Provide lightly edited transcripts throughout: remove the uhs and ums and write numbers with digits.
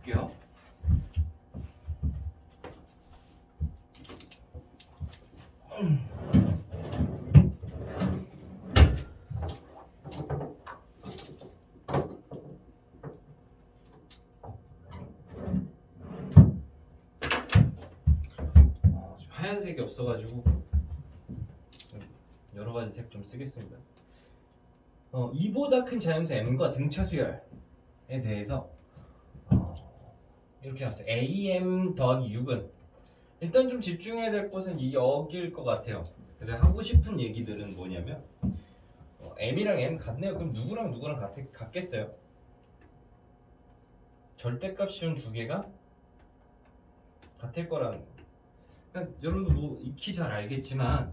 볼게요. 지금 하얀색이 없어가지고 여러 가지 색 좀 쓰겠습니다. 이보다 큰 자연수 m과 등차 수열에 대해서 이렇게 나왔어요. am 더하기 6은 일단 좀 집중해야 될 것은 여기일 것 같아요. 근데 하고 싶은 얘기들은 뭐냐면 m이랑 m 같네요. 그럼 누구랑 누구랑 같겠어요? 절대값 쉬운 두 개가 같을 거라는 거. 그러니까 여러분도 뭐 익히 잘 알겠지만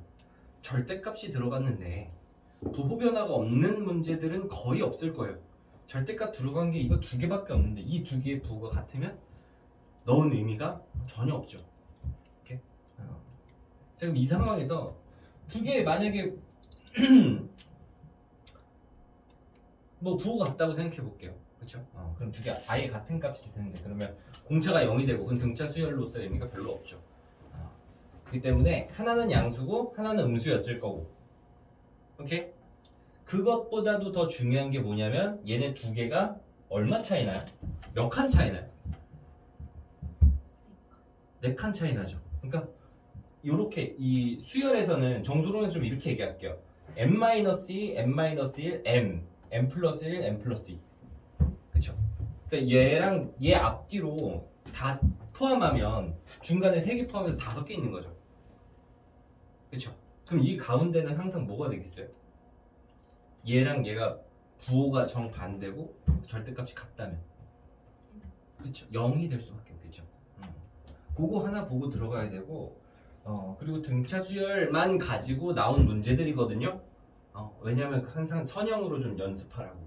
절대값이 들어갔는데 부호 변화가 없는 문제들은 거의 없을 거예요. 절대값 들어간 게 이거 두 개밖에 없는데 이 두 개의 부호가 같으면 넣은 의미가 전혀 없죠. 이렇게. 자, 그럼 이 상황에서 두 개 만약에 뭐 부호가 같다고 생각해 볼게요. 그렇죠? 그럼 두 개 아예 같은 값이 되는데 그러면 공차가 0이 되고 그럼 등차 수열로서 의미가 별로 없죠. 그렇기 때문에 하나는 양수고 하나는 음수였을 거고. 오케이? 그것보다도 더 중요한 게 뭐냐면 얘네 두 개가 얼마 차이나요? 몇 칸 차이나요? 4칸 차이 나죠. 그러니까 요렇게 이 수열에서는 정수론에서 좀 이렇게 얘기할게요. m-2, m-1, m 플러스 1, m 플러스 2. 그쵸? 그러니까 얘랑 얘 앞뒤로 다 포함하면 중간에 3개 포함해서 5개 있는 거죠. 그쵸? 그럼 이 가운데는 항상 뭐가 되겠어요? 얘랑 얘가 부호가 정반대고 절대값이 같다면 그쵸? 0이 될 수밖에 없겠죠. 그거 하나 보고 들어가야 되고 그리고 등차 수열만 가지고 나온 문제들이거든요. 왜냐면 항상 선형으로 좀 연습하라고.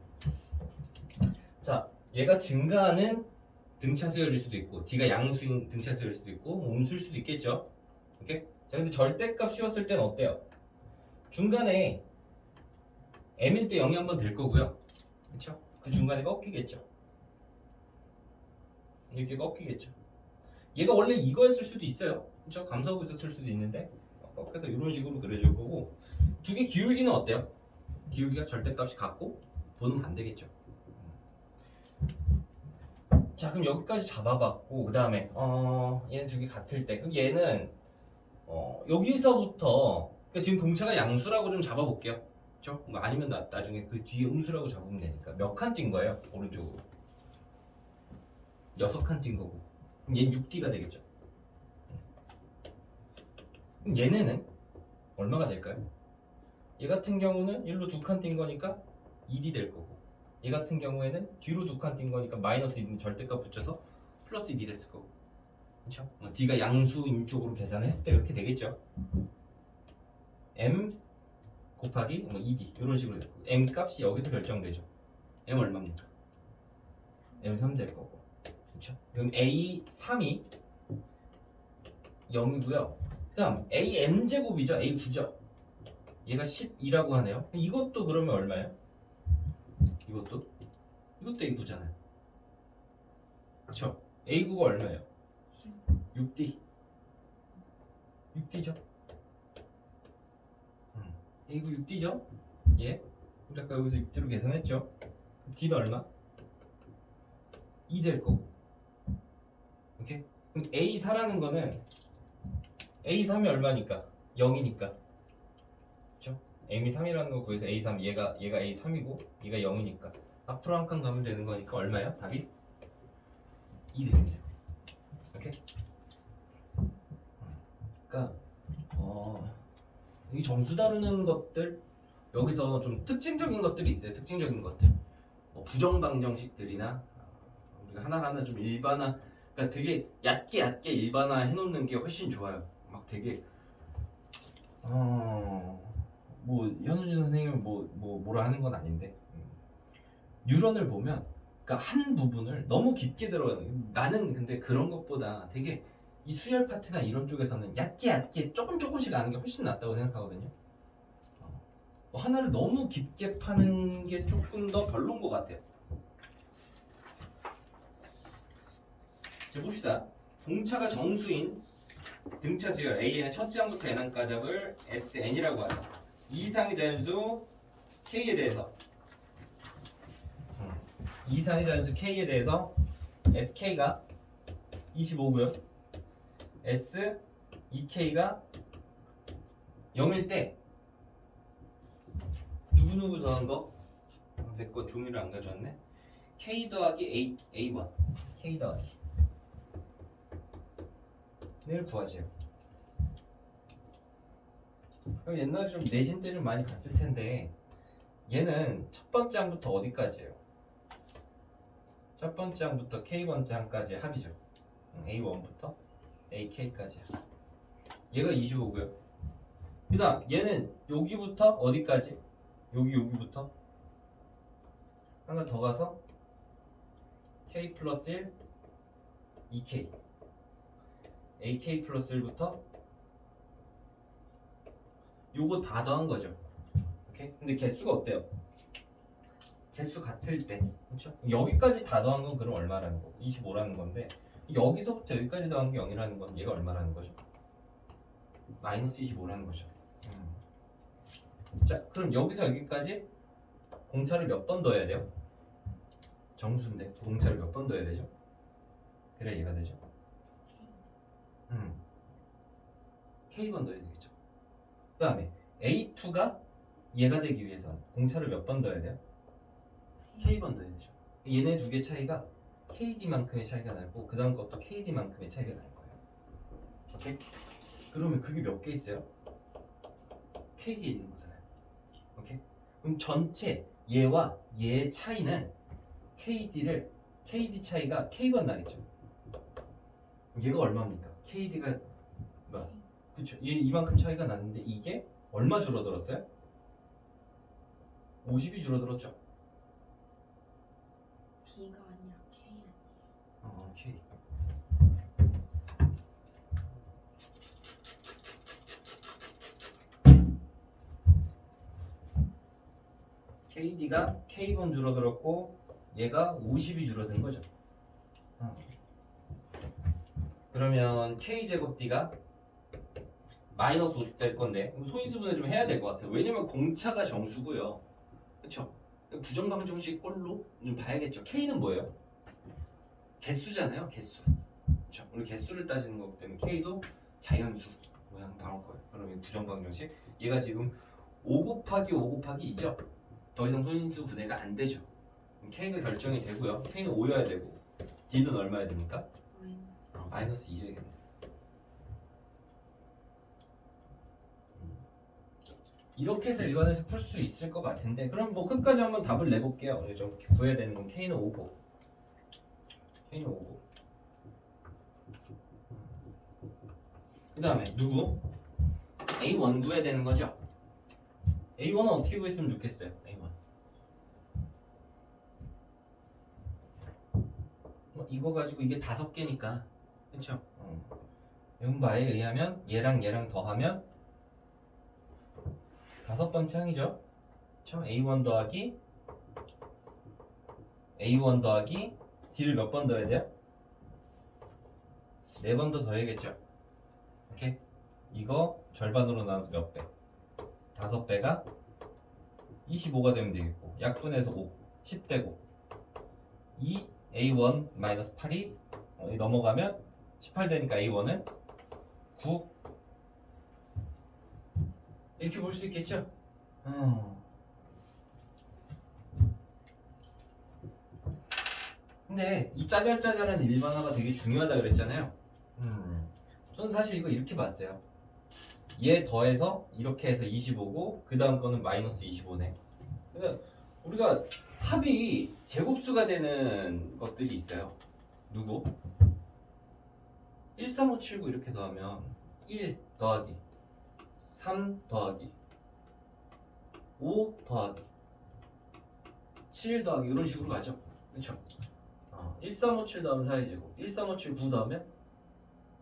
자, 얘가 증가하는 등차 수열일 수도 있고 D가 양수인 등차 수열일 수도 있고 뭐 음수일 수도 있겠죠. 오케이? 자, 근데 절대값 씌웠을 때는 어때요? 중간에 m일 때 0이 한번 될 거고요. 그렇죠? 그 중간에 꺾이겠죠. 이렇게 꺾이겠죠. 얘가 원래 이거였을 수도 있어요. 그렇죠? 감소하고 있었을 수도 있는데 꺾여서 이런 식으로 그려질 거고 두 개 기울기는 어때요? 기울기가 절대값이 같고 보는 반대겠죠. 자, 그럼 여기까지 잡아봤고 그 다음에 얘는 두 개 같을 때 그럼 얘는 여기서부터 그러니까 지금 공차가 양수라고 좀 잡아볼게요. 그렇죠? 뭐 아니면 나중에 그 뒤에 음수라고 잡으면 되니까 몇 칸 뛴 거예요? 오른쪽으로 6칸 뛴 거고 그럼 얘는 6D가 되겠죠. 그럼 얘네는 얼마가 될까요? 얘 같은 경우는 1로 2칸 뛴 거니까 2D 될 거고 얘 같은 경우에는 뒤로 2칸 뛴 거니까 마이너스 2는 절대값 붙여서 플러스 2D 됐을 거고 그렇죠? D가 양수인 쪽으로 계산했을 때 그렇게 되겠죠. M 곱하기 2D 이런 식으로 되고 M 값이 여기서 결정되죠. M 얼마입니까? M 3 될 거고 그렇죠? 그럼 A 3이 0이고요. 그 다음 A M 제곱이죠. A 9죠. 얘가 12라고 하네요. 이것도 그러면 얼마예요? 이것도 A 9잖아요. 그렇죠? A 9가 얼마예요? 6D 6D죠. A 9 6D죠? 예. 아까 여기서 6D로 계산했죠. D는 얼마? 2 될 거고. 오케이? 그럼 A 4라는 거는 A 3이 얼마니까? 0이니까. 그렇죠? M이 3이라는 거 구해서 A 3 얘가 A 3이고 얘가 0이니까 앞으로 한 칸 가면 되는 거니까 얼마야? 답이 2 되겠네요. 오케이? 그러니까 이 정수 다루는 것들 여기서 좀 특징적인 것들이 있어요. 특징적인 것들 부정방정식들이나 우리가 하나하나 좀 일반화 그러니까 되게 얕게 일반화 해놓는 게 훨씬 좋아요. 막 되게 뭐 현우진 선생님은 뭐라 하는 건 아닌데 뉴런을 보면 그러니까 한 부분을 너무 깊게 들어가는 나는 근데 그런 것보다 되게 이 수열 파트나 이런 쪽에서는 얕게 조금씩 아는 게 훨씬 낫다고 생각하거든요. 하나를 너무 깊게 파는 게 조금 더 별로인 것 같아요. 자 봅시다. 공차가 정수인 등차 수열 A의 첫째 항부터 n항까지 합을 Sn이라고 하죠. 이상의 자연수 K에 대해서 이상의 자연수 K에 대해서 SK가 25고요. S 2K가 0일 때 누구누구 더한 거? 내 거 종이를 안 가져왔네. K 더하기 A1 K 더하기 를 구하세요. 옛날에 좀 내신 때 좀 많이 봤을 텐데 얘는 첫 번째 항부터 어디까지예요? 첫 번째 항부터 K번째 항까지의 합이죠. A1부터 AK까지야. 얘가 25고요. 그 다음 얘는 여기부터 어디까지? 여기부터 하나 더 가서 K 플러스 1 2K AK 플러스 1부터 요거 다 더한 거죠. 오케이? 근데 개수가 어때요? 개수 같을 때 그렇죠? 여기까지 다 더한 건 그럼 얼마라는 거고 25라는 건데 여기서부터 여기까지 더한 게 0이라는 건 얘가 얼마라는 거죠? 마이너스 25라는 거죠. 자 그럼 여기서 여기까지 공차를 몇 번 더해야 돼요? 정수인데 공차를 몇 번 더해야 되죠? 그래야 얘가 되죠. K번 더해야 되겠죠. 그 다음에 A2가 얘가 되기 위해서 공차를 몇 번 더해야 돼요? K번 더해야 되죠. 얘네 두 개 차이가 KD만큼의 차이가 나고 그 다음 것도 KD만큼의 차이가 날 거예요. 오케이? 그러면 그게 몇 개 있어요? KD에 있는 거잖아요. 오케이? 그럼 전체 얘와 얘의 차이는 KD 차이가 K번 나겠죠. 얘가 얼마입니까? KD가 뭐야? 그쵸? 얘 이만큼 차이가 났는데 이게 얼마 줄어들었어요? 50이 줄어들었죠. D가 아니라 K 아니에요. K. KD가 K번 줄어들었고 얘가 50이 줄어든 거죠. 그러면 K제곱 D가 마이너스 50 될 건데 소인수분해 좀 해야 될 것 같아요. 왜냐면 공차가 정수고요. 그쵸? 부정방정식 꼴로 좀 봐야겠죠. K는 뭐예요? 개수잖아요. 개수. 그쵸? 우리 개수를 따지는 거기 때문에 K도 자연수 모양 나올 거예요. 그러면 부정방정식 얘가 지금 5 곱하기 5 곱하기 2죠. 더 이상 소인수 분해가 안 되죠. K가 결정이 되고요. K는 5여야 되고 D는 얼마야 됩니까? 마이너스 2여야겠네. 이렇게 해서 일반에서 풀 수 있을 것 같은데 그럼 뭐 끝까지 한번 답을 내볼게요. 좀 구해야 되는 건 K는 5고 K는 5고 그 다음에 누구? A1 구해야 되는 거죠? A1은 어떻게 구했으면 좋겠어요? A1 이거 가지고 이게 5개니까 그쵸? 음바에 의하면 얘랑 얘랑 더하면 5번째 항이죠. 그쵸? A1 더하기 D를 몇 번 더해야 돼요? 4번 더 더해야겠죠. 오케이? 이거 절반으로 나눠서 몇 배? 5배가 25가 되면 되겠고 약분해서 5, 10되고 2 A1 마이너스 8이 넘어가면 18 되니까 A1은 9 이렇게 볼 수 있겠죠? 근데 이 짜잘짜잘한 일반화가 되게 중요하다 그랬잖아요. 저는 사실 이거 이렇게 봤어요. 얘 더해서 이렇게 해서 25고 그 다음 거는 마이너스 25네. 그러니까 우리가 합이 제곱수가 되는 것들이 있어요. 누구? 1, 3, 5, 7, 9 이렇게 더하면 1 더하기 3 더하기 5 더하기 7 더하기 이런 식으로 가죠. 그렇죠? 1, 3, 5, 7 더하면 4의 제곱 1, 3, 5, 7, 9 더하면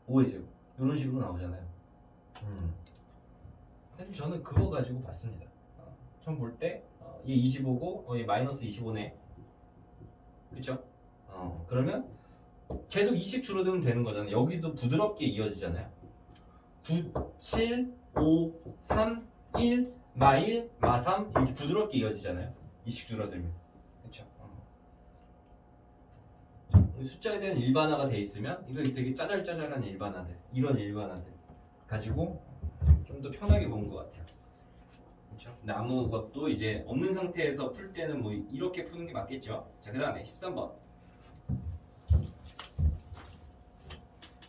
5의 제곱 이런 식으로 나오잖아요. 사실 저는 그거 가지고 봤습니다. 처음 볼 때 얘 25고 얘 마이너스 25네. 그쵸? 그러면 계속 2씩 줄어들면 되는 거잖아요. 여기도 부드럽게 이어지잖아요. 9, 7, 5, 3, 1, 마 1, 마 3 이렇게 부드럽게 이어지잖아요. 2씩 줄어들면. 그렇죠? 숫자에 대한 일반화가 돼 있으면 이거 되게 짜잘짜잘한 일반화들, 이런 일반화들 가지고 좀 더 편하게 본 것 같아요. 그렇죠? 나무 것도 이제 없는 상태에서 풀 때는 뭐 이렇게 푸는 게 맞겠죠. 자, 그다음에 13번.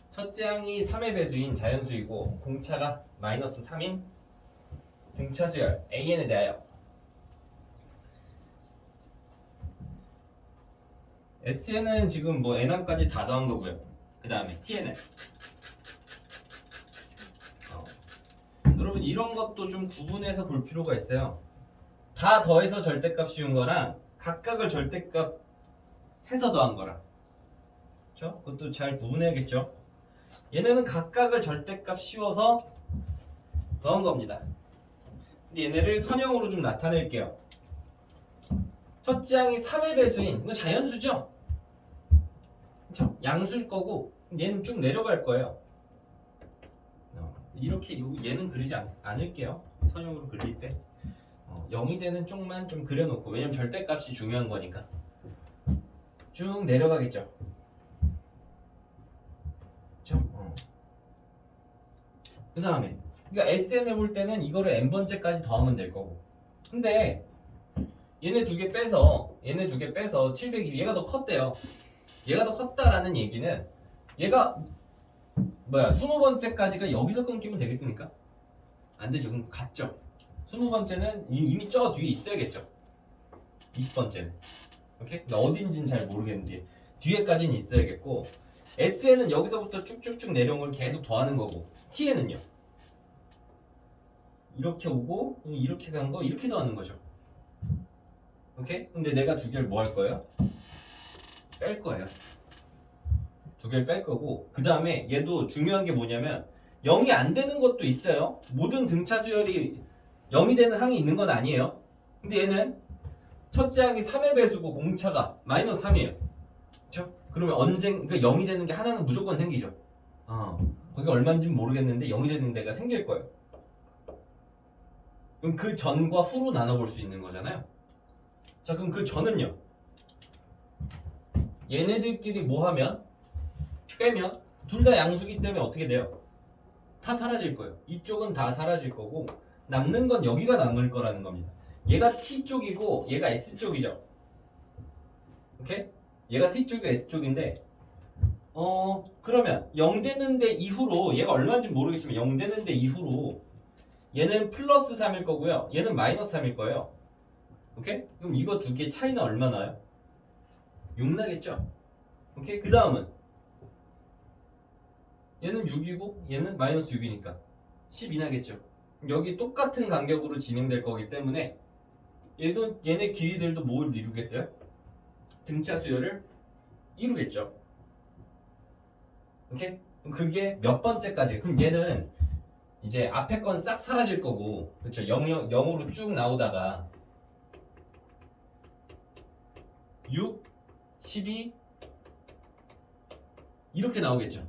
첫째 항이 3의 배수인 자연수이고 공차가 마이너스 3인 등차수열 AN에 대하여 SN은 지금 뭐 N항까지 다 더한 거고요. 그 다음에 TN은 여러분 이런 것도 좀 구분해서 볼 필요가 있어요. 다 더해서 절대값 씌운 거랑 각각을 절대값 해서 더한 거랑, 그렇죠? 그것도 잘 구분해야겠죠. 얘네는 각각을 절대값 씌워서 더한 겁니다. 근데 얘네를 선형으로 좀 나타낼게요. 첫째 항이 3의 배수인, 이거 자연수죠? 그쵸? 양수일 거고 얘는 쭉 내려갈 거예요. 이렇게 얘는 그리지 않을게요. 선형으로 그릴 때 0이 되는 쪽만 좀 그려놓고, 왜냐면 절대값이 중요한 거니까 쭉 내려가겠죠. 그쵸? 그 다음에 그러니까 SN을 볼 때는 이거를 n번째까지 더하면 될 거고, 근데 얘네 두 개 빼서 720, 얘가 더 컸대요. 얘가 더 컸다라는 얘기는 얘가 20번째까지가 여기서 끊기면 되겠습니까? 안 되죠. 그럼 같죠. 20번째는 이미 저 뒤에 있어야겠죠. 20번째는. 오케이? 그러니까 어딘지는 잘 모르겠는데 뒤에까지는 있어야겠고, SN은 여기서부터 쭉쭉쭉 내려온 걸 계속 더하는 거고, TN은요 이렇게 오고 이렇게 간 거 이렇게 더하는 거죠. 오케이? 근데 내가 두 개를 뭐 할 거예요? 뺄 거예요. 두 개를 뺄 거고, 그 다음에 얘도 중요한 게 뭐냐면 0이 안 되는 것도 있어요. 모든 등차 수열이 0이 되는 항이 있는 건 아니에요. 근데 얘는 첫째 항이 3의 배수고 공차가 마이너스 3이에요. 그렇죠? 그러면 그러니까 0이 되는 게 하나는 무조건 생기죠. 거기 얼마인지는 모르겠는데 0이 되는 데가 생길 거예요. 그럼 그 전과 후로 나눠볼 수 있는 거잖아요. 자, 그럼 그 전은요, 얘네들끼리 뭐 하면, 빼면 둘 다 양수기 때문에 어떻게 돼요? 다 사라질 거예요. 이쪽은 다 사라질 거고 남는 건 여기가 남을 거라는 겁니다. 얘가 T쪽이고 얘가 S쪽이죠. 오케이? 얘가 T쪽이고 S쪽인데 그러면 0 되는데 이후로, 얘가 얼마인지 모르겠지만 0 되는데 이후로 얘는 플러스 3일 거고요. 얘는 마이너스 3일 거예요. 오케이? 그럼 이거 두 개 차이는 얼마 나요? 6 나겠죠? 오케이? 그 다음은 얘는 6이고 얘는 마이너스 6이니까 12 나겠죠? 여기 똑같은 간격으로 진행될 거기 때문에 얘네 길이들도 뭘 이루겠어요? 등차 수열을 이루겠죠. 오케이? 그럼 그게 몇 번째까지? 그럼 얘는 이제 앞에 건 싹 사라질 거고, 그렇죠? 0으로 쭉 나오다가 6, 12 이렇게 나오겠죠.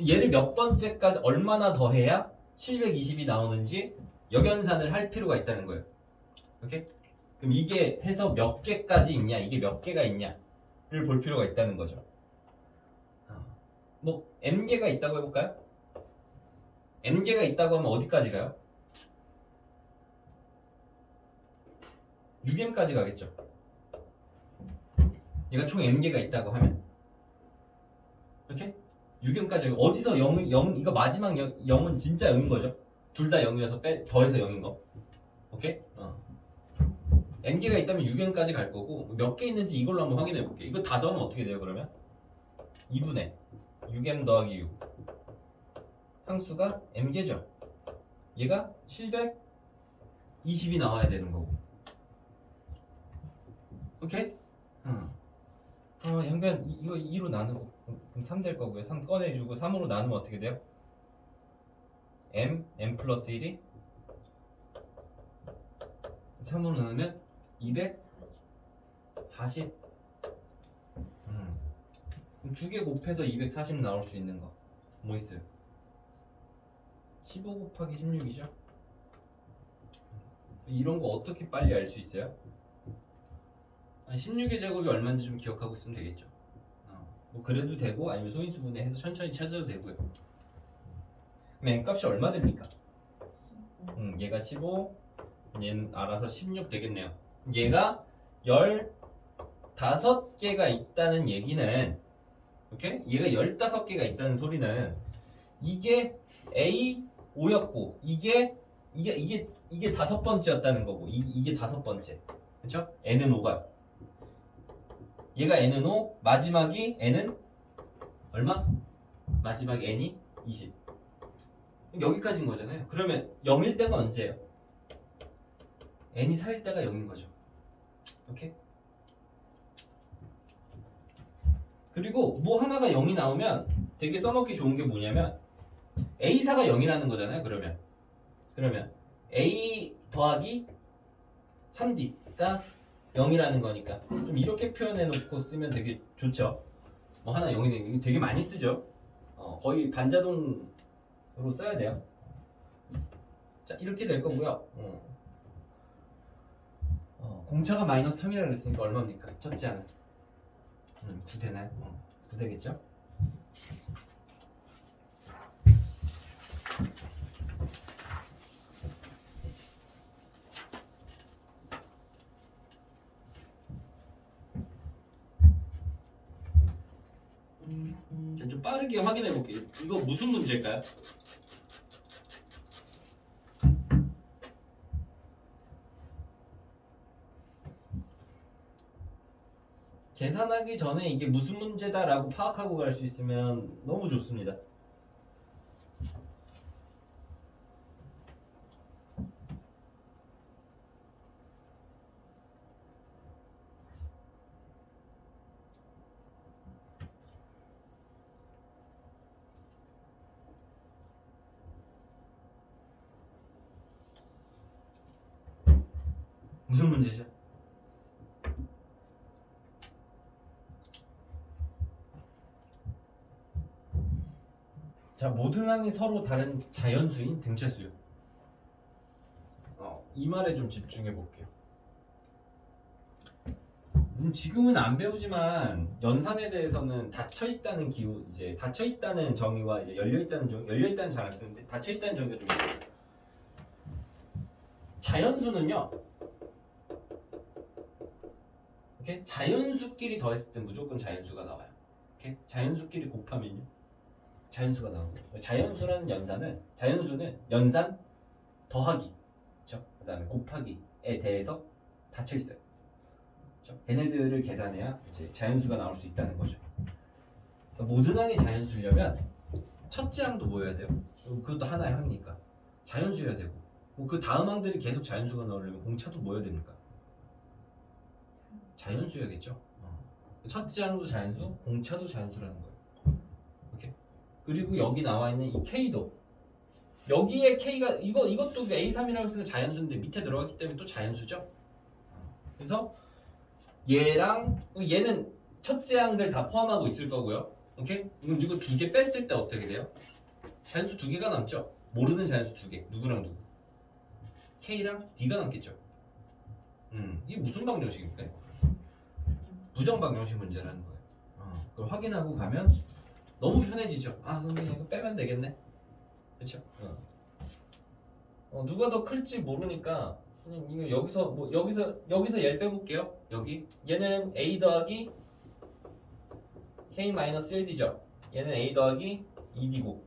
얘를 몇 번째까지 얼마나 더 해야 720이 나오는지 역연산을 할 필요가 있다는 거예요. 오케이? 그럼 이게 해서 몇 개까지 있냐, 이게 몇 개가 있냐를 볼 필요가 있다는 거죠. 뭐 m개가 있다고 해볼까요? m개가 있다고 하면 어디까지 가요? 6m까지 가겠죠. 얘가 총 m개가 있다고 하면 이렇게 6m까지 어디서 0, 이거 마지막 0은 진짜 0인 거죠. 둘 다 0이어서 더해서 0인 거. 오케이? m개가 있다면 6m까지 갈 거고, 몇 개 있는지 이걸로 한번 확인해 볼게요. 이거 다 더하면 어떻게 돼요 그러면? 2분의 6m 더하기 6 항수가 m개죠. 얘가 720이 나와야 되는 거고. 오케이? 양변 이거 2로 나누고 그럼 3 될 거고요. 3 꺼내주고 3으로 나누면 어떻게 돼요? m 플러스 1이 3으로 나누면 240. 두 개 곱해서 240 나올 수 있는 거 뭐 있어요? 15 곱하기 16이죠? 이런 거 어떻게 빨리 알 수 있어요? 16의 제곱이 얼마인지 좀 기억하고 있으면 되겠죠. 뭐 그래도 되고 아니면 소인수분해 해서 천천히 찾아도 되고요. 그럼 n값이 얼마 됩니까? 얘가 15, 얘는 알아서 16 되겠네요. 얘가 15개가 있다는 얘기는, 오케이? 얘가 15개가 있다는 소리는 이게 A5였고 이게 다섯 번째였다는 거고 이게 다섯 번째. 그쵸? N은 5가. 얘가 N은 5, 마지막이 N은 얼마? 마지막 N이 20. 여기까지인 거잖아요. 그러면 0일 때가 언제예요? N이 4일 때가 0인 거죠. 오케이? 그리고 뭐 하나가 0이 나오면 되게 써먹기 좋은 게 뭐냐면 A4가 0이라는 거잖아요. 그러면 A 더하기 3D가 0이라는 거니까 좀 이렇게 표현해 놓고 쓰면 되게 좋죠. 뭐 하나 0이 되는 게 되게 많이 쓰죠. 거의 반자동으로 써야 돼요. 자, 이렇게 될 거고요. 공차가 마이너스 3이라고 그랬으니까 얼마입니까? 첫째 하나 9 되나요? 9 되겠죠? 자, 좀 빠르게 확인해 볼게요. 이거 무슨 문제일까요? 계산하기 전에 이게 무슨 문제다라고 파악하고 갈 수 있으면 너무 좋습니다. 무슨 문제죠? 자, 모든 항이 서로 다른 자연수인 등차수요. 이 말에 좀 집중해 볼게요. 지금은 안 배우지만 연산에 대해서는 닫혀 있다는 기호, 이제 닫혀 있다는 정의와 이제 열려 있다는 정의, 열려 있다는 잘 안 쓰는데 닫혀 있다는 정의가 좀 있어요. 자연수는요. 이렇게 자연수끼리 더했을 때 무조건 자연수가 나와요. 이렇게 자연수끼리 곱하면요. 자연수가 나오고 자연수라는 자연수는 연산 더하기, 그렇죠? 그다음에 곱하기에 대해서 닫혀 있어요. 그렇죠? 걔네들을 계산해야 이제 자연수가 나올 수 있다는 거죠. 그러니까 모든 항이 자연수려면 첫째 항도 뭐여야 돼요? 그것도 하나의 항이니까 자연수여야 되고, 그 다음 항들이 계속 자연수가 나오려면 공차도 뭐여야 됩니까? 자연수여야겠죠. 첫째 항도 자연수, 공차도 자연수라는 거예요. 오케이? 그리고 여기 나와 있는 이 K도, 여기에 K가 이것도 A3이라고 쓰는 자연수인데 밑에 들어갔기 때문에 또 자연수죠. 그래서 얘는 첫째 항들 다 포함하고 있을 거고요. 오케이? 그럼 이거 두 개 뺐을 때 어떻게 돼요? 자연수 두 개가 남죠. 모르는 자연수 두 개. 누구랑 누구? K랑 D가 남겠죠. 이게 무슨 방정식입니까? 부정 방정식 문제라는 거예요. 그걸 확인하고 가면 너무 편해지죠. 그럼 그냥 이거 빼면 되겠네. 그렇죠? 누가 더 클지 모르니까 그냥 이거 여기서 얘를 빼볼게요. 여기 얘는 A 더하기 K 마이너스 1D죠. 얘는 A 더하기 2D고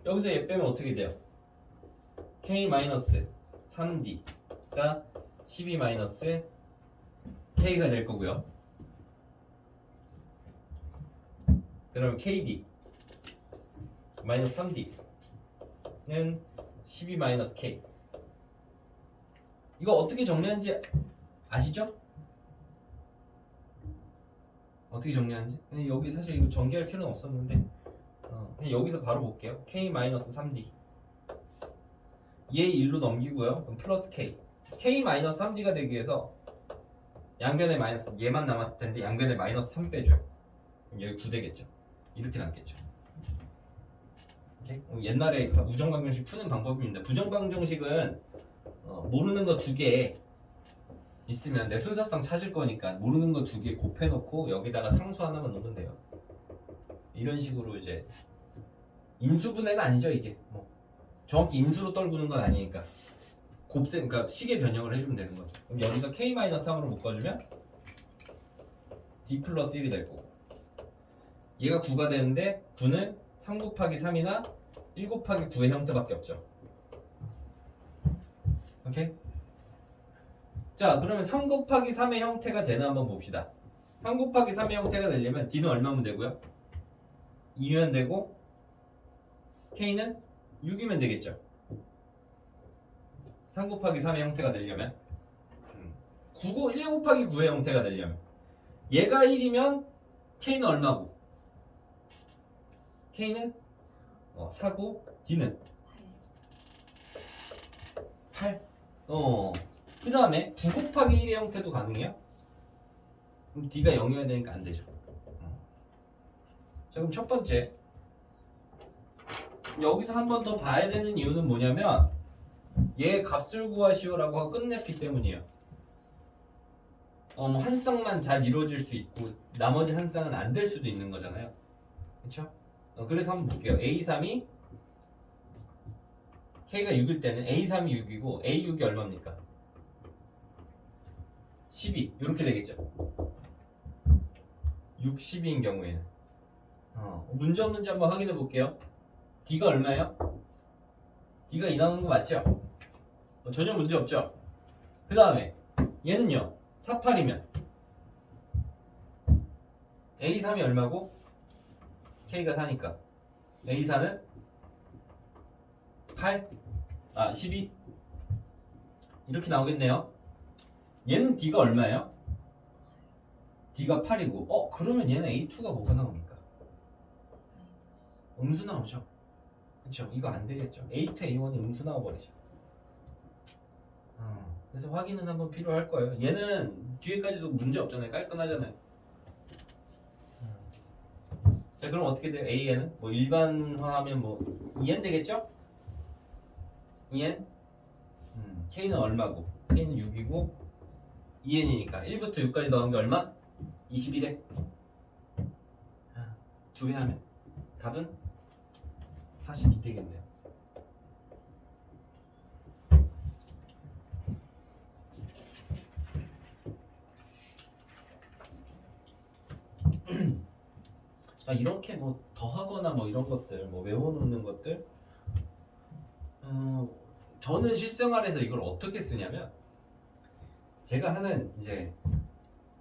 여기서 얘 빼면 어떻게 돼요? K 마이너스 3D가 12 마이너스 K가 될 거고요. 그러면 KD 마이너스 3D는 12 마이너스 K. 이거 어떻게 정리하는지 아시죠? 어떻게 정리하는지? 그냥 여기 사실 이거 전개할 필요는 없었는데 그냥 여기서 바로 볼게요. K 마이너스 3D 얘 1로 넘기고요. 그럼 플러스 K. K 마이너스 3D가 되기 위해서 양변에 마이너스 얘만 남았을 텐데 양변에 마이너스 3 빼줘요. 그럼 여기 9되겠죠. 이렇게 남겠죠. 오케이? 옛날에 우정방정식 푸는 방법입니다. 부정방정식은 모르는 거 2개 있으면 내 순서상 찾을 거니까 모르는 거 2개 곱해놓고 여기다가 상수 하나만 넣으면 돼요. 이런 식으로 이제 인수분해는 아니죠 이게. 뭐 정확히 인수로 떨구는 건 아니니까 곱셈, 그러니까 식의 변형을 해주면 되는 거죠. 그럼 여기서 k-3으로 묶어주면 d 플러스 1이 될 거고, 얘가 9가 되는데 9는 3 곱하기 3이나 1 곱하기 9의 형태밖에 없죠. 오케이? 자, 그러면 3 곱하기 3의 형태가 되나 한번 봅시다. 3 곱하기 3의 형태가 되려면 d는 얼마면 되고요? 2면 되고 k는 6이면 되겠죠. 3 곱하기 3의 형태가 되려면 1 곱하기 9의 형태가 되려면 얘가 1이면 k는 얼마고? k는 4고 d는 8. 그 다음에 9 곱하기 1의 형태도 가능해요? 그럼 d가 0이어야 되니까 안 되죠. 자, 그럼 첫 번째 여기서 한 번 더 봐야 되는 이유는 뭐냐면 얘 값을 구하시오라고 하고 끝냈기 때문이에요. 한 쌍만 잘 이루어질 수 있고 나머지 한 쌍은 안 될 수도 있는 거잖아요. 그렇죠? 그래서 한번 볼게요. A3이 K가 6일 때는 A3이 6이고 A6이 얼마입니까? 12 이렇게 되겠죠. 6, 12인 경우에는 문제 없는지 한번 확인해 볼게요. D가 얼마예요? D가 2 나오는 거 맞죠? 전혀 문제 없죠? 그 다음에 얘는요 4, 8이면 A3이 얼마고? K가 4니까 A4는 8? 12? 이렇게 나오겠네요. 얘는 D가 얼마예요? D가 8이고 그러면 얘는 A2가 뭐가 나옵니까? 음수 나오죠. 그쵸? 이거 안 되겠죠. A2, A1이 음수 나와버리죠. 그래서 확인은 한번 필요할 거예요. 얘는 뒤에까지도 문제 없잖아요. 깔끔하잖아요. 자, 그럼 어떻게 돼요? AN은? 뭐 일반화하면 뭐 2N 되겠죠? 2N? K는 얼마고? K는 6이고 2N이니까 1부터 6까지 더한 게 얼마? 21에 2배 하면 답은 42 되겠네요. 자, 이렇게 뭐 더하거나 뭐 이런 것들 뭐 외워놓는 것들 저는 실생활에서 이걸 어떻게 쓰냐면 제가 하는 이제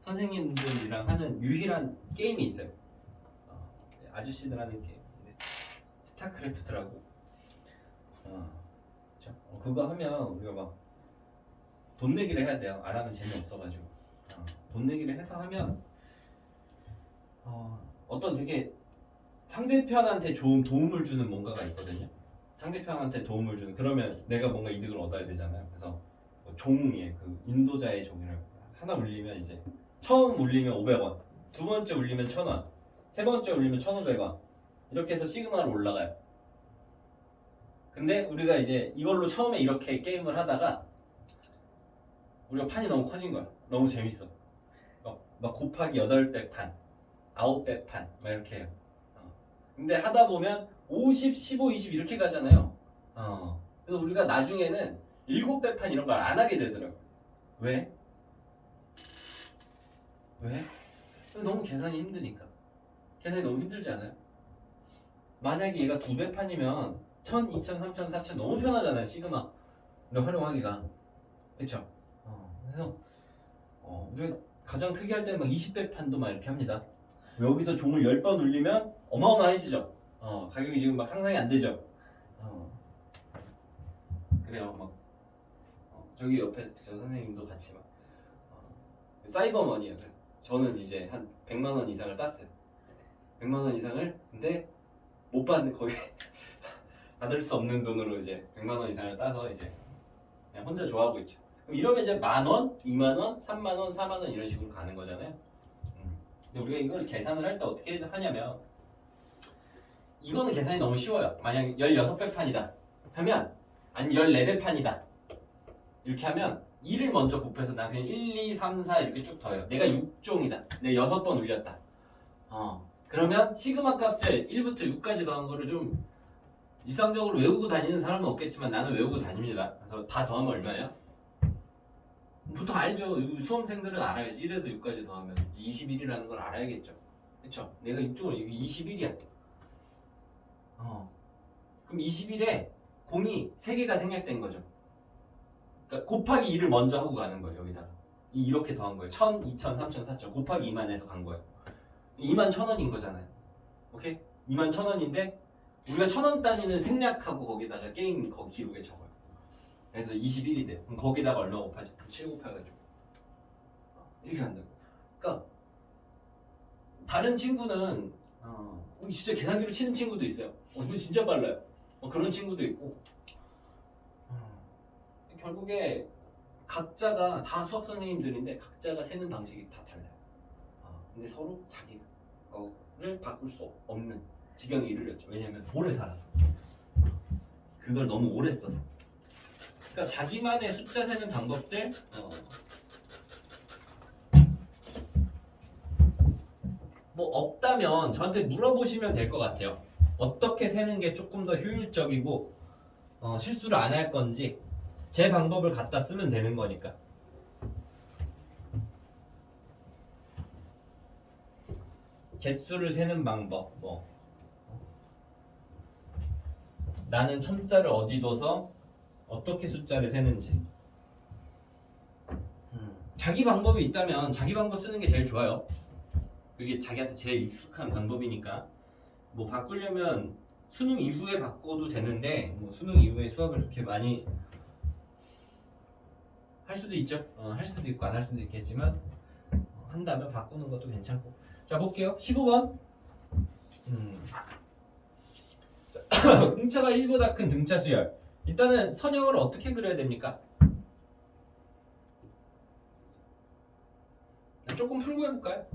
선생님들이랑 하는 유일한 게임이 있어요. 아저씨들 하는 게임 스타크래프트라고 그거 하면 우리가 막 돈 내기를 해야 돼요. 안 하면 재미없어가지고 돈 내기를 해서 하면 어떤 되게 상대편한테 좋은 도움을 주는 뭔가가 있거든요. 상대편한테 도움을 주는, 그러면 내가 뭔가 이득을 얻어야 되잖아요. 그래서 종이에 그 인도자의 종이를 하나 울리면 이제 처음 울리면 500원, 두 번째 울리면 1000원, 세 번째 울리면 1500원 이렇게 해서 시그마로 올라가요. 근데 우리가 이제 이걸로 처음에 이렇게 게임을 하다가 우리가 판이 너무 커진 거야. 너무 재밌어. 막 곱하기 8배 판, 9배 판 막 이렇게 해요. 근데 하다 보면 50, 15, 20 이렇게 가잖아요. 그래서 우리가 나중에는 7배 판 이런 걸 안 하게 되더라고요. 왜? 너무 계산이 힘드니까. 계산이 너무 힘들지 않아요? 만약에 얘가 2배 판이면 1000, 2000, 3000, 4000 너무 편하잖아요. 시그마를 활용하기가. 그쵸? 그래서 우리가 가장 크게 할 때는 막 20배 판도 막 이렇게 합니다. 여기서 종을 10번 울리면 어마어마해지죠. 가격이 지금 막 상상이 안 되죠. 그래요. 막 저기 옆에 저 선생님도 같이 막 사이버머니예요. 저는 이제 한 100만 원 이상을 땄어요. 100만 원 이상을, 근데 못 받는, 거의 받을 수 없는 돈으로 이제 100만 원 이상을 따서 이제 그냥 혼자 좋아하고 있죠. 그럼 이러면 이제 10,000원, 20,000원, 30,000원, 40,000원 이런 식으로 가는 거잖아요. 근데 우리가 이걸 계산을 할 때 어떻게 하냐면 이거는 계산이 너무 쉬워요. 만약 16배 판이다 하면 아니면 14배 판이다 이렇게 하면 2를 먼저 곱해서 나 그냥 1, 2, 3, 4 이렇게 쭉 더해요. 내가 6종이다. 내가 6번 울렸다. 그러면 시그마 값을 1부터 6까지 더한 거를 좀 일상적으로 외우고 다니는 사람은 없겠지만 나는 외우고 다닙니다. 그래서 다 더하면 얼마예요? 보통 알죠. 수험생들은 알아요. 1에서 6까지 더하면 21이라는 걸 알아야겠죠. 그쵸? 내가 6종을 21이야. 그럼 21에 공이 3개가 생략된 거죠. 그러니까 곱하기 2를 먼저 하고 가는 거예요. 여기다가 이렇게 더한 거예요. 1000, 2000, 3000, 4000 곱하기 2만 해서 간 거예요. 2만 1000원인 거잖아요. 오케이? 2만 1000원인데 우리가 1000원 단위는 생략하고 거기다가 게임 거기 기록에 적어요. 그래서 21이 돼요. 그럼 거기다가 얼마 곱하지? 7 곱해가지고 이렇게 한다고. 그러니까 다른 친구는 진짜 계산기로 치는 친구도 있어요. 이거 진짜 빨라요. 그런 친구도 있고 결국에 각자가 다 수학 선생님들인데 각자가 세는 방식이 다 달라요. 근데 서로 자기 거를 바꿀 수 없는 지경에 이르렀죠. 왜냐면 오래 살아서 그걸 너무 오래 써서. 그러니까 자기만의 숫자 세는 방법들 뭐 없다면 저한테 물어보시면 될 것 같아요. 어떻게 세는 게 조금 더 효율적이고 실수를 안 할 건지 제 방법을 갖다 쓰면 되는 거니까. 개수를 세는 방법 나는 첨자를 어디 둬서 어떻게 숫자를 세는지 자기 방법이 있다면 자기 방법 쓰는 게 제일 좋아요. 그게 자기한테 제일 익숙한 방법이니까. 뭐 바꾸려면 수능 이후에 바꿔도 되는데 뭐 수능 이후에 수학을 그렇게 많이 할 수도 있죠. 할 수도 있고 안 할 수도 있겠지만 한다면 바꾸는 것도 괜찮고. 자 볼게요. 15번 등차가 1보다 큰 등차 수열. 일단은 선형을 어떻게 그려야 됩니까? 조금 풀고 해볼까요?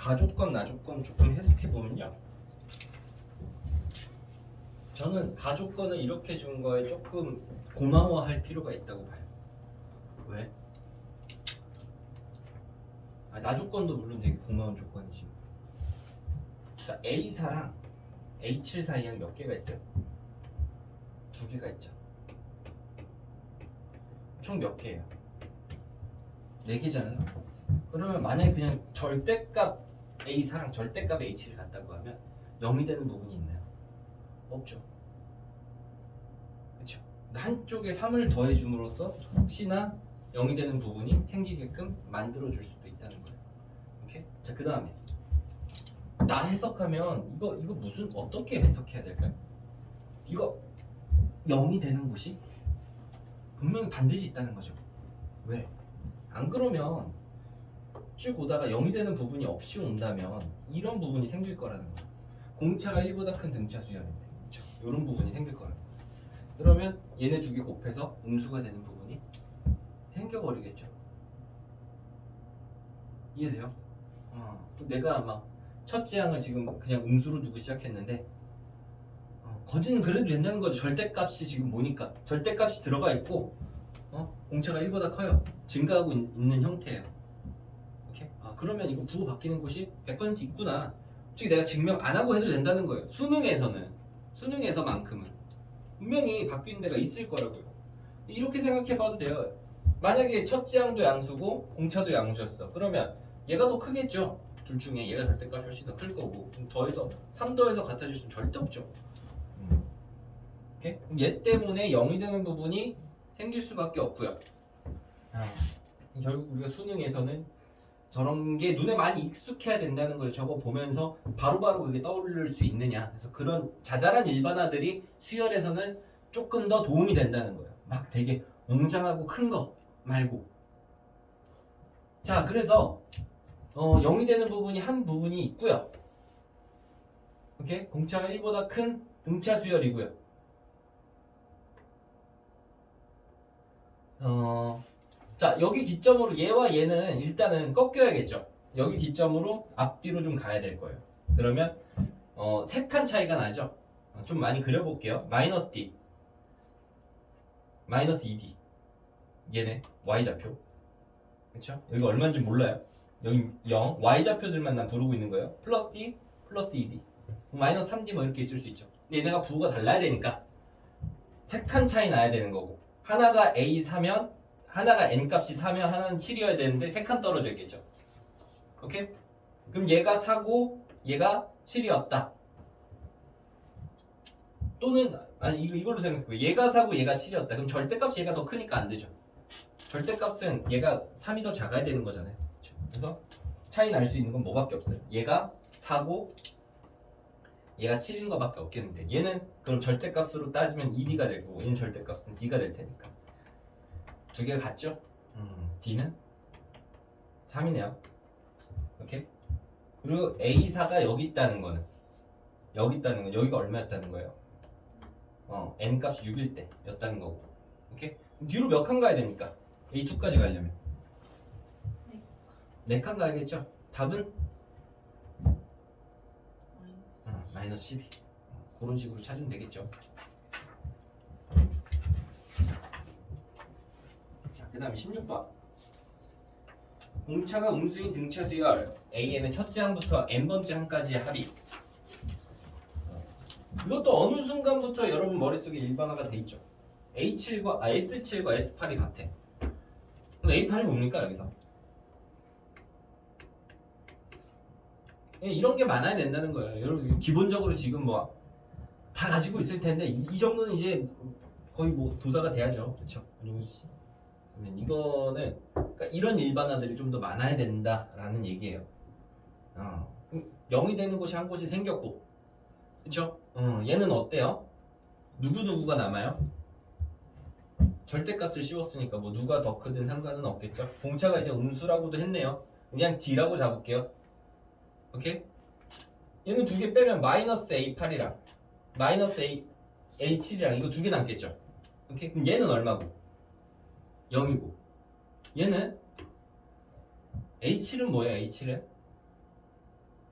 가조건, 나조건 조금 해석해 보면요. 저는 가조건을 이렇게 준 거에 조금 고마워할 필요가 있다고 봐요. 왜? 나조건도 물론 되게 고마운 조건이지. 자, A4랑 A7 사이에는 몇 개가 있어요? 2개가 있죠. 총 몇 개예요? 4개잖아요. 그러면 만약에 그냥 절대값 A4랑 절대값 A7을 갖다고 하면 0이 되는 부분이 있나요? 없죠. 그렇죠. 한쪽에 3을 더해 줌으로써 혹시나 0이 되는 부분이 생기게끔 만들어 줄 수도 있다는 거예요. 오케이? 자, 그다음에 나 해석하면 이거 무슨 어떻게 해석해야 될까요? 이거 0이 되는 곳이 분명히 반드시 있다는 거죠. 왜? 안 그러면 쭉 오다가 0이 되는 부분이 없이 온다면 이런 부분이 생길 거라는 거예요. 공차가 1보다 큰 등차 수열인데, 그렇죠? 이런 부분이 생길 거라는 거예요. 그러면 얘네 2개 곱해서 음수가 되는 부분이 생겨버리겠죠. 이해돼요? 내가 막 첫째 항을 지금 그냥 음수로 두고 시작했는데 거지는 그래도 된다는 거죠. 절대값이 지금 뭐니까 절대값이 들어가 있고 공차가 1보다 커요. 증가하고 있는 형태예요. 오케이? 그러면 이거 부호 바뀌는 곳이 100% 있구나. 솔직히 내가 증명 안 하고 해도 된다는 거예요. 수능에서만큼은 분명히 바뀌는 데가 있을 거라고요. 이렇게 생각해 봐도 돼요. 만약에 첫째 항도 양수고 공차도 양수였어. 그러면 얘가 더 크겠죠. 둘 중에 얘가 절대값이 훨씬 더 클 거고 더해서 3 더해서 같아질 수는 절대 없죠. 오케이? 그럼 얘 때문에 0이 되는 부분이 생길 수밖에 없고요. 결국 우리가 수능에서는 저런 게 눈에 많이 익숙해야 된다는 걸 저거 보면서 바로바로 그게 떠오를 수 있느냐. 그래서 그런 자잘한 일반화들이 수열에서는 조금 더 도움이 된다는 거예요. 막 되게 웅장하고 큰 거 말고. 자, 그래서 0이 되는 부분이 한 부분이 있고요. 오케이? 공차가 1보다 큰 등차 수열이고요. 자, 여기 기점으로 얘와 얘는 일단은 꺾여야겠죠. 여기 기점으로 앞뒤로 좀 가야 될 거예요. 그러면 3칸 차이가 나죠. 좀 많이 그려볼게요. 마이너스 D, 마이너스 2D. 얘네 Y좌표. 그쵸? 여기 얼마인지 몰라요. 여기 0, Y좌표들만 난 부르고 있는 거예요. 플러스 D, 플러스 2D. 마이너스 3D 뭐 이렇게 있을 수 있죠. 근데 얘네가 부호가 달라야 되니까 3칸 차이 나야 되는 거고, 하나가 A 사면 하나가 n 값이 4면 하나는 7이어야 되는데 3칸 떨어져 있겠죠. 오케이? 그럼 얘가 4고 얘가 7이었다. 또는 이걸로 생각해요. 얘가 4고 얘가 7이었다. 그럼 절대값이 얘가 더 크니까 안 되죠. 절대값은 얘가 3이 더 작아야 되는 거잖아요. 그렇죠? 그래서 차이 날 수 있는 건 뭐밖에 없어요. 얘가 4고 얘가 7인 거밖에 없겠는데 얘는 그럼 절대값으로 따지면 2D가 되고 얘는 절대값은 D가 될 테니까 두 개가 같죠? D는 3이네요. 오케이? 그리고 A4가 여기 있다는 거는 여기가 얼마였다는 거예요? n 값이 6일 때 였다는 거고. 오케이? 뒤로 몇 칸 가야 됩니까? A2까지 가려면 4칸 가야겠죠? 답은 마이너스 12. 그런 식으로 찾으면 되겠죠. 자, 그 다음에 16번. 공차가 음수인 등차 수열 AN의 첫째 항부터 n번째 항까지의 합이. 이것도 어느 순간부터 여러분 머릿속에 일반화가 돼 있죠. A7과 S7과 S8이 같아. 그럼 A8이 뭡니까 여기서? 이런 게 많아야 된다는 거예요. 여러분 기본적으로 지금 뭐 다 가지고 있을 텐데 이 정도는 이제 거의 뭐 도사가 돼야죠, 그렇죠? 그러면 이거는 그러니까 이런 일반화들이 좀 더 많아야 된다라는 얘기예요. 0이 되는 곳이 한 곳이 생겼고, 그렇죠? 얘는 어때요? 누구가 남아요? 절대값을 씌웠으니까 뭐 누가 더 크든 상관은 없겠죠. 공차가 이제 음수라고도 했네요. 그냥 D라고 잡을게요. 오케이? 얘는 2개 빼면 마이너스 A8이랑 마이너스 A7이랑 이거 2개 남겠죠. 오케이? 그럼 얘는 얼마고? 0이고 얘는 A7은 뭐예요? A7은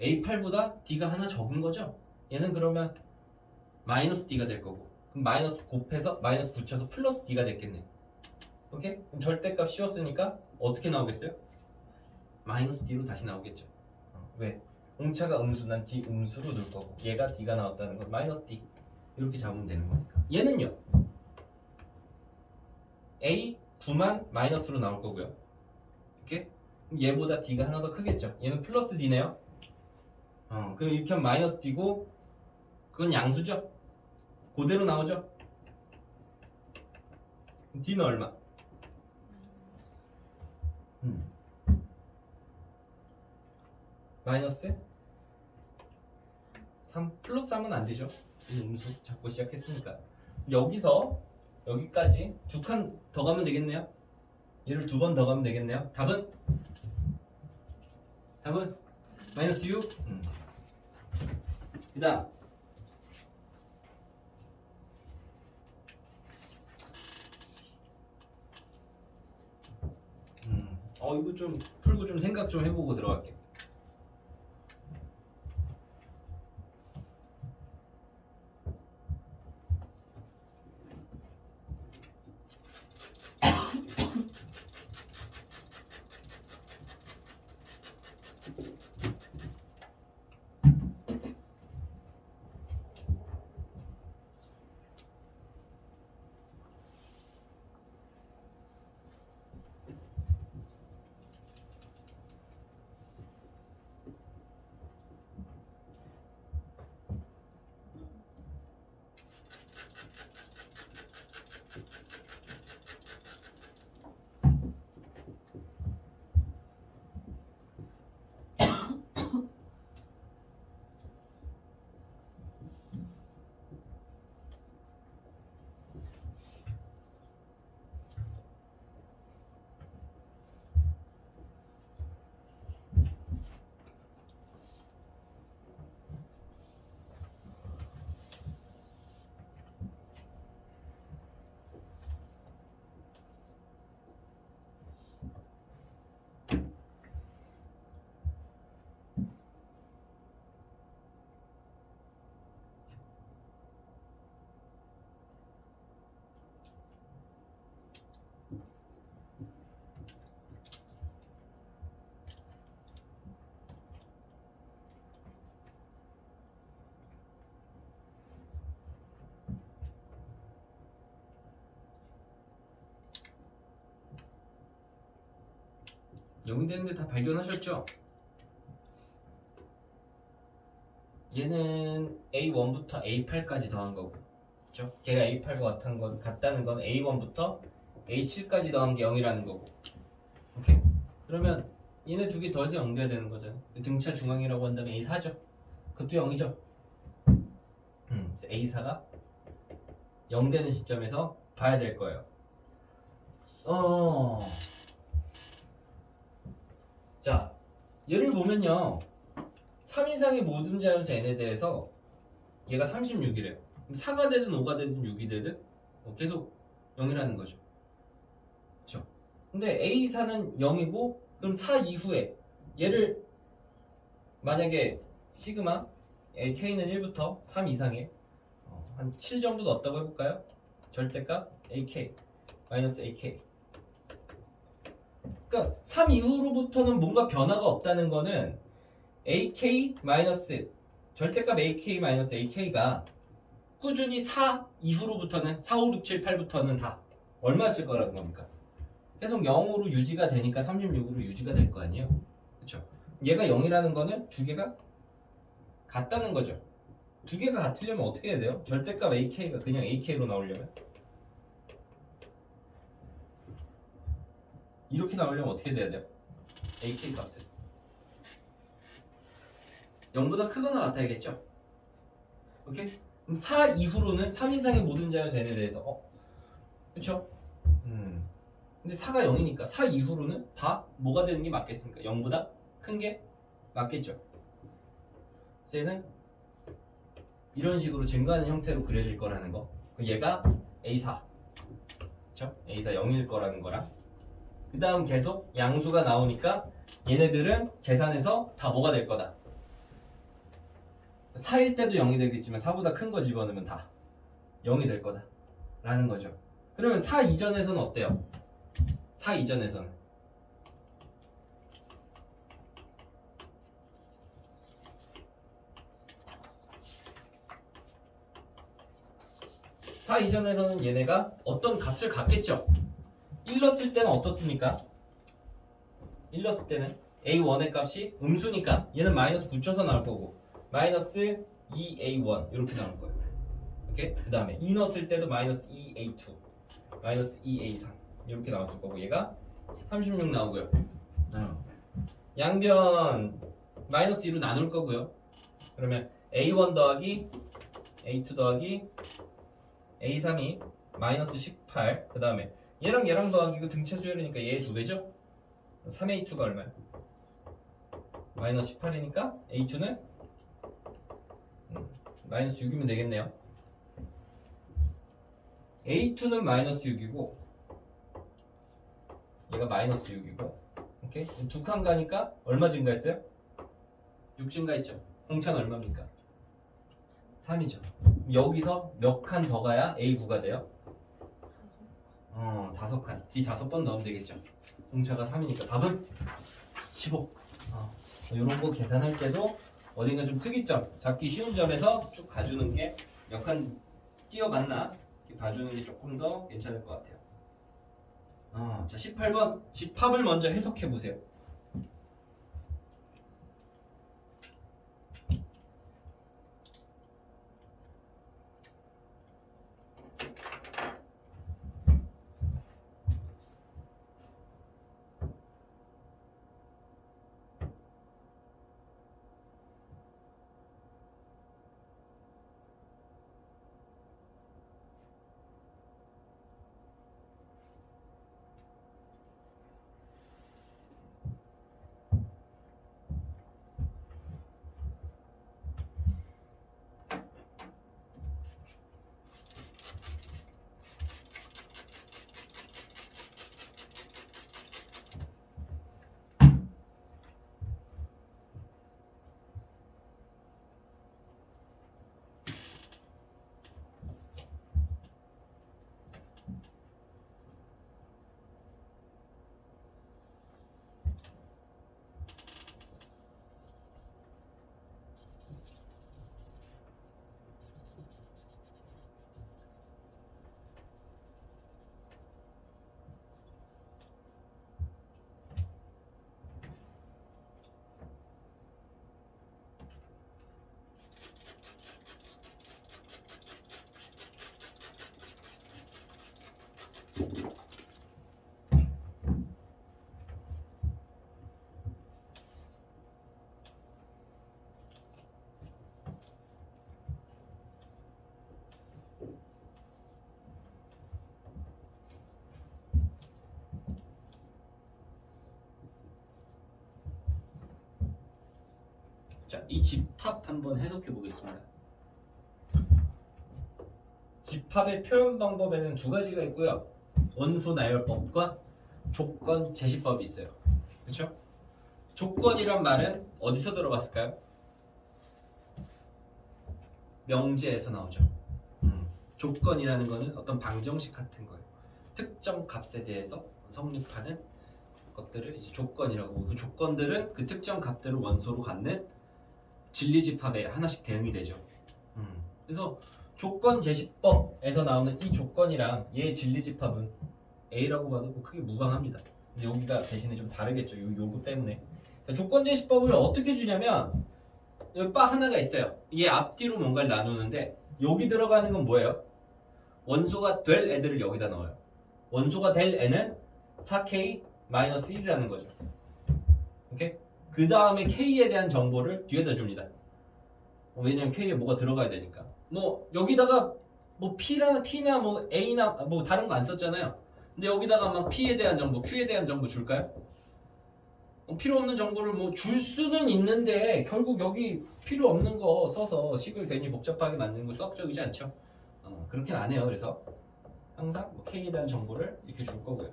A8보다 D가 하나 적은 거죠. 얘는 그러면 마이너스 D가 될 거고, 그럼 마이너스 곱해서 마이너스 붙여서 플러스 D가 됐겠네. 오케이? 그럼 절대값 씌웠으니까 어떻게 나오겠어요? 마이너스 D로 다시 나오겠죠. 왜? 공차가 음수, 난 D 음수로 넣을 거고, 얘가 D가 나왔다는 건 마이너스 D 이렇게 잡으면 되는 거니까. 얘는요, A 9만 마이너스로 나올 거고요. 오케이? 그럼 얘보다 D가 하나 더 크겠죠. 얘는 플러스 D네요. 그럼 이렇게 하면 마이너스 D고, 그건 양수죠. 그대로 나오죠. D는 얼마? 마이너스 3 플러스 하면 안 되죠. 이 음수 잡고 시작했으니까. 여기서 여기까지 두 칸 더 가면 되겠네요. 얘를 두 번 더 가면 되겠네요. 답은 마이너스 6. 그다음 이거 좀 풀고 좀 생각 좀 해보고 들어갈게. 영되는데 다 발견하셨죠? 얘는 A1부터 A8까지 더한 거고, 그렇죠? 걔가 A8과 같다는 건 A1부터 A7까지 더한 게 0이라는 거고. 오케이? 그러면 얘네 두 개 더해서 0 돼야 되는 거잖아요. 등차 중앙이라고 한다면 A4죠. 그것도 0이죠. 그래서 A4가 0 되는 시점에서 봐야 될 거예요. 자, 얘를 보면요, 3 이상의 모든 자연수 n에 대해서 얘가 36이래요. 4가 되든 5가 되든 6이 되든 계속 0이라는 거죠. 그렇죠? 근데 A4는 0이고, 그럼 4 이후에 얘를 만약에 시그마 K는 1부터 3 이상에 한 7 정도 넣었다고 해볼까요? 절대값 AK 마이너스 AK. 그러니까 3 이후로부터는 뭔가 변화가 없다는 거는 AK 마이너스 절대값 AK 마이너스 AK가 꾸준히 4 이후로부터는 4, 5, 6, 7, 8부터는 다 얼마였을 거라는 겁니까? 계속 0으로 유지가 되니까 36으로 유지가 될 거 아니에요? 그렇죠? 얘가 0이라는 거는 두 개가 같다는 거죠. 두 개가 같으려면 어떻게 해야 돼요? 절대값 AK가 그냥 AK로 나오려면 이렇게 나오려면 어떻게 돼야 돼요? AK 값은 0보다 크거나 같아야겠죠? 오케이? 그럼 4 이후로는 3 이상의 모든 자연수 n에 대해서 그쵸? 근데 4가 0이니까 4 이후로는 다 뭐가 되는 게 맞겠습니까? 0보다 큰 게 맞겠죠? 그래서 얘는 이런 식으로 증가하는 형태로 그려질 거라는 거. 얘가 A4 그쵸? A4 0일 거라는 거랑 그 다음 계속 양수가 나오니까 얘네들은 계산해서 다 뭐가 될 거다? 4일 때도 0이 되겠지만 4보다 큰 거 집어넣으면 다 0이 될 거다 라는 거죠. 그러면 4 이전에서는 어때요? 4 이전에서는 4 이전에서는 얘네가 어떤 값을 갖겠죠. 1 넣었을 때는 어떻습니까? 1 넣었을 때는 a1의 값이 음수니까 얘는 마이너스 붙여서 나올 거고 마이너스 2a1 이렇게 나올 거예요. 오케이? 그 다음에 2 넣었을 때도 마이너스 2a2 마이너스 2a3 이렇게 나왔을 거고 얘가 36 나오고요. 양변 마이너스 2로 나눌 거고요. 그러면 a1 더하기 a2 더하기 a3이 마이너스 18 그 다음에 얘랑 얘랑 더하기 그 등차 수열이니까 얘 2배죠? 3a2가 얼마야? 마이너스 18이니까 a2는 마이너스 6이면 되겠네요. a2는 마이너스 6이고 얘가 마이너스 6이고 오케이? 두 칸 가니까 얼마 증가했어요? 6 증가했죠. 공차는 얼마입니까? 3이죠. 여기서 몇 칸 더 가야 a9가 돼요? 5칸. 뒤 5번 넣으면 되겠죠. 공차가 3이니까 답은 15. 이런 거 계산할 때도 어딘가 좀 특이점, 잡기 쉬운 점에서 쭉 가주는 게 몇 칸 뛰어갔나 이렇게 봐주는 게 조금 더 괜찮을 것 같아요. 자 18번 집합을 먼저 해석해 보세요. 자, 이 집합 한번 해석해 보겠습니다. 집합의 표현 방법에는 두 가지가 있고요. 원소 나열법과 조건 제시법이 있어요. 그렇죠? 조건이란 말은 어디서 들어봤을까요? 명제에서 나오죠. 조건이라는 거는 어떤 방정식 같은 거예요. 특정 값에 대해서 성립하는 것들을 이제 조건이라고 하고 그 조건들은 그 특정 값들을 원소로 갖는 진리집합에 하나씩 대응이 되죠. 그래서 조건 제시법에서 나오는 이 조건이랑 얘의 진리집합은 A라고 봐도 뭐 크게 무방합니다. 근데 여기가 대신에 좀 다르겠죠. 요 요구 때문에. 자, 조건 제시법을 어떻게 주냐면 여기 바 하나가 있어요. 얘 앞뒤로 뭔가를 나누는데 여기 들어가는 건 뭐예요? 원소가 될 애들을 여기다 넣어요. 원소가 될 애는 4K-1이라는 거죠. 오케이? 그 다음에 K에 대한 정보를 뒤에다 줍니다. 왜냐면 K에 뭐가 들어가야 되니까. 뭐 여기다가 뭐 P나 뭐 A나 뭐 다른 거 안 썼잖아요. 근데 여기다가 막 P에 대한 정보, Q에 대한 정보 줄까요? 필요 없는 정보를 뭐 줄 수는 있는데 결국 여기 필요 없는 거 써서 식을 괜히 복잡하게 만드는 거 수학적이지 않죠. 그렇게는 안 해요. 그래서 항상 뭐 K에 대한 정보를 이렇게 줄 거고요.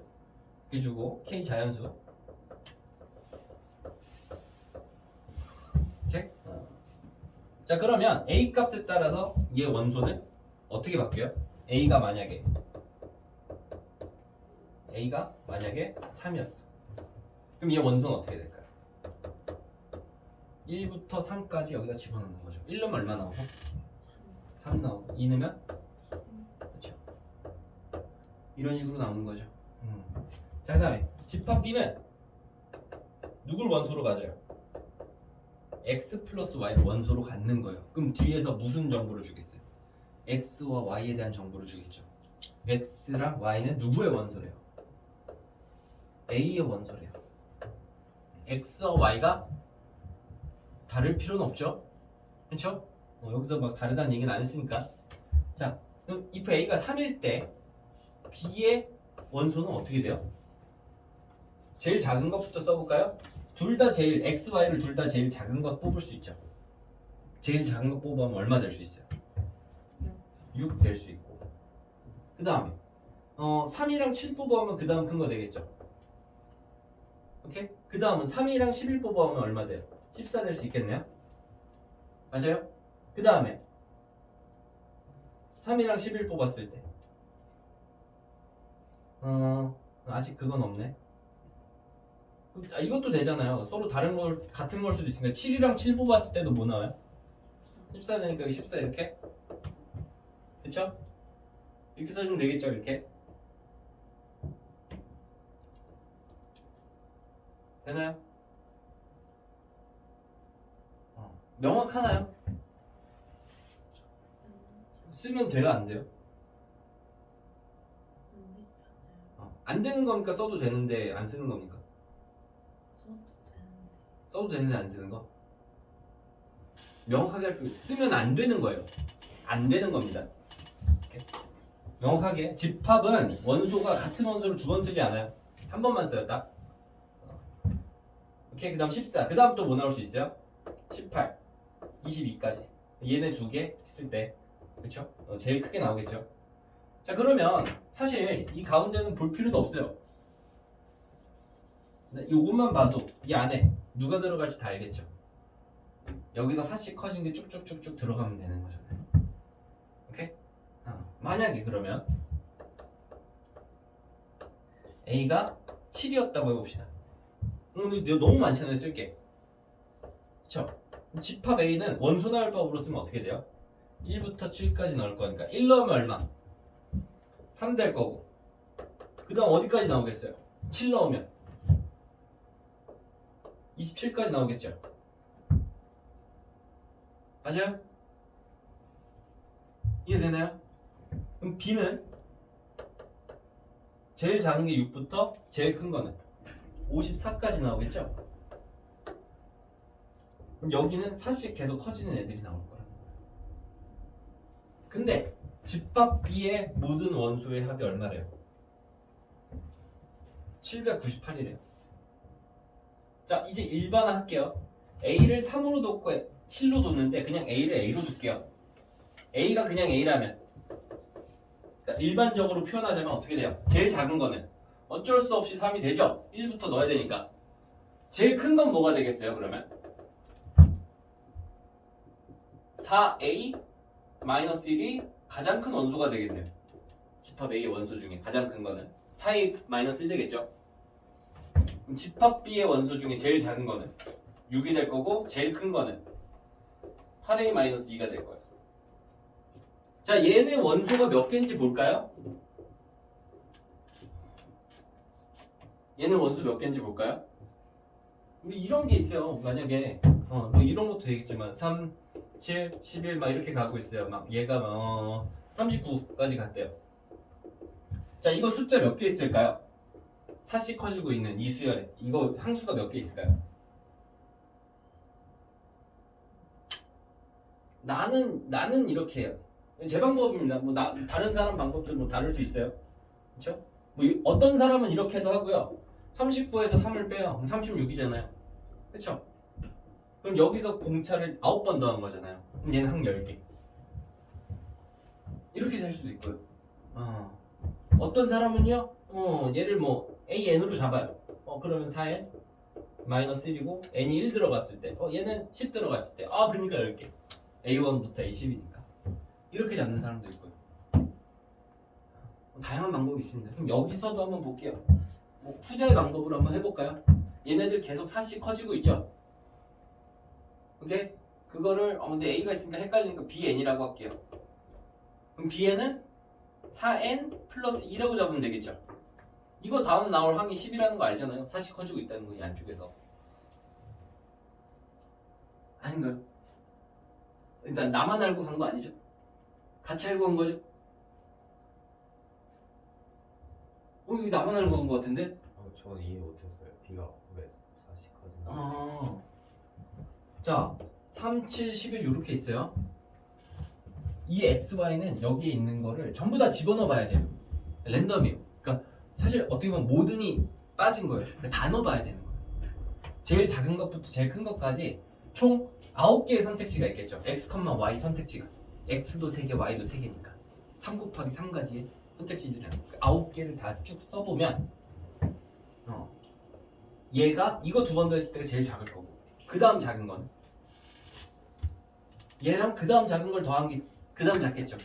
이렇게 주고 K 자연수 오케이? 자 그러면 a 값에 따라서 얘 원소는 어떻게 바뀌어요? a가 만약에 3이었어. 그럼 얘 원소는 어떻게 될까요? 1부터 3까지 여기다 집어넣는 거죠. 1 넣으면 얼마 나오고? 3 나오고 2 넣으면? 그렇죠. 이런 식으로 나오는 거죠. 자 그다음에 집합 B는 누굴 원소로 가져요? x 플러스 y를 원소로 갖는 거예요. 그럼 뒤에서 무슨 정보를 주겠어요? x와 y에 대한 정보를 주겠죠. x랑 y는 누구의 원소래요? a의 원소래요. x와 y가 다를 필요는 없죠. 그렇죠? 여기서 막 다르다는 얘기는 안 했으니까. 자, 그럼 if a가 3일 때 b의 원소는 어떻게 돼요? 제일 작은 것부터 써볼까요? 둘 다 제일 x, y를 둘 다 제일 작은 것 뽑을 수 있죠. 제일 작은 거 뽑으면 얼마 될 수 있어요? 6 될 수 있고. 그 다음에 3이랑 7 뽑으면 그 다음 큰 거 되겠죠. 오케이? 그 다음은 3이랑 11 뽑으면 얼마 돼요? 14 될 수 있겠네요. 맞아요? 그 다음에 3이랑 11 뽑았을 때 아직 그건 없네. 이것도 되잖아요. 서로 다른 걸 같은 걸 수도 있으니까 7이랑 7 뽑았을 때도 뭐 나와요? 14 되니까 여기 14 이렇게. 그쵸? 이렇게 써주면 되겠죠. 이렇게 되나요? 명확하나요? 쓰면 돼요? 안 돼요? 안 되는 겁니까? 써도 되는데 안 쓰는 겁니까? 써도 되는데 안 쓰는 거? 명확하게 할 필요 쓰면 안 되는 거예요. 안 되는 겁니다. 이렇게. 명확하게 집합은 원소가 같은 원소를 두 번 쓰지 않아요. 한 번만 써요 딱. 오케이. 그 다음 14. 그 다음 또 뭐 나올 수 있어요? 18 22까지 얘네 두 개 했을 때 그쵸? 제일 크게 나오겠죠. 자 그러면 사실 이 가운데는 볼 필요도 없어요. 요것만 봐도 이 안에 누가 들어갈지 다 알겠죠. 여기서 4씩 커진 게 쭉쭉쭉쭉 들어가면 되는 거잖아요. 오케이? 만약에 그러면 A가 7이었다고 해봅시다. 근데 너무 많잖아요. 쓸게. 그쵸? 집합 A는 원소 나열법으로 쓰면 어떻게 돼요? 1부터 7까지 넣을 거니까 1 넣으면 얼마? 3 될 거고 그 다음 어디까지 나오겠어요? 7 넣으면 27까지 나오겠죠. 맞아요? 이해되나요? 그럼 B는 제일 작은 게 6부터 제일 큰 거는 54까지 나오겠죠? 그럼 여기는 4씩 계속 커지는 애들이 나올 거라는 거예요. 근데 집합 B의 모든 원소의 합이 얼마래요? 798이래요. 자 이제 일반화 할게요. A를 3으로 뒀고 7로 뒀는데 그냥 A를 A로 둘게요. A가 그냥 A라면 그러니까 일반적으로 표현하자면 어떻게 돼요? 제일 작은 거는 어쩔 수 없이 3이 되죠? 1부터 넣어야 되니까. 제일 큰 건 뭐가 되겠어요 그러면? 4A-1이 가장 큰 원소가 되겠네요. 집합 A의 원소 중에 가장 큰 거는 4A-1 되겠죠? 그럼 집합 B의 원소 중에 제일 작은 거는 6이 될 거고 제일 큰 거는 8A-2가 될 거예요. 자, 얘네 원소가 몇 개인지 볼까요? 얘네 원소 몇 개인지 볼까요? 우리 이런 게 있어요. 만약에 뭐 이런 것도 되겠지만 3, 7, 11 막 이렇게 가고 있어요. 막 얘가 39까지 갔대요. 자, 이거 숫자 몇 개 있을까요? 4씩 커지고 있는 이 수열에 이거 항수가 몇 개 있을까요? 나는 이렇게 해요. 제 방법입니다. 뭐 다른 사람 방법들 뭐 다를 수 있어요. 그렇죠? 뭐 어떤 사람은 이렇게도 하고요. 39에서 3을 빼요. 그럼 36이잖아요. 그렇죠? 그럼 여기서 공차를 9번 더한 거잖아요. 그럼 얘는 한 10개. 이렇게 될 수도 있고요. 어떤 사람은요. 얘를 뭐 AN으로 잡아요. 그러면 4N 마이너스 1이고 N이 1 들어갔을 때 얘는 10 들어갔을 때 그러니까 10개. A1부터 A10이니까 이렇게 잡는 사람도 있고요. 다양한 방법이 있습니다. 그럼 여기서도 한번 볼게요. 뭐 후자의 방법으로 한번 해볼까요? 얘네들 계속 4씩 커지고 있죠? 오케이? 그거를 근데 A가 있으니까 헷갈리니까 BN이라고 할게요. 그럼 Bn은 4n 플러스 2라고 잡으면 되겠죠? 이거 다음 나올 항이 10이라는 거 알잖아요. 4씩 커지고 있다는 거 이 안쪽에서. 아닌가요? 일단 나만 알고 간 거 아니죠? 같이 알고 간 거죠? 이거 나만 알고 간 거 같은데? 저는 이해 못했어요. B가 왜 40까지? 아. 자, 3, 7, 11 이렇게 있어요. 이 XY는 여기에 있는 거를 전부 다 집어넣어 봐야 돼요. 랜덤이에요. 그러니까 사실 어떻게 보면 모든이 빠진 거예요. 그러니까 다 넣어 봐야 되는 거예요. 제일 작은 것부터 제일 큰 것까지 총 9개의 선택지가 있겠죠. X, Y 선택지가. X도 3개, Y도 3개니까 3 곱하기 3가지의 선택지들이랑 9개를 다 쭉 써보면 얘가 이거 두 번 더 했을 때가 제일 작을 거고 그 다음 작은 건 얘랑 그 다음 작은 걸 더한 게 그 다음 작겠죠.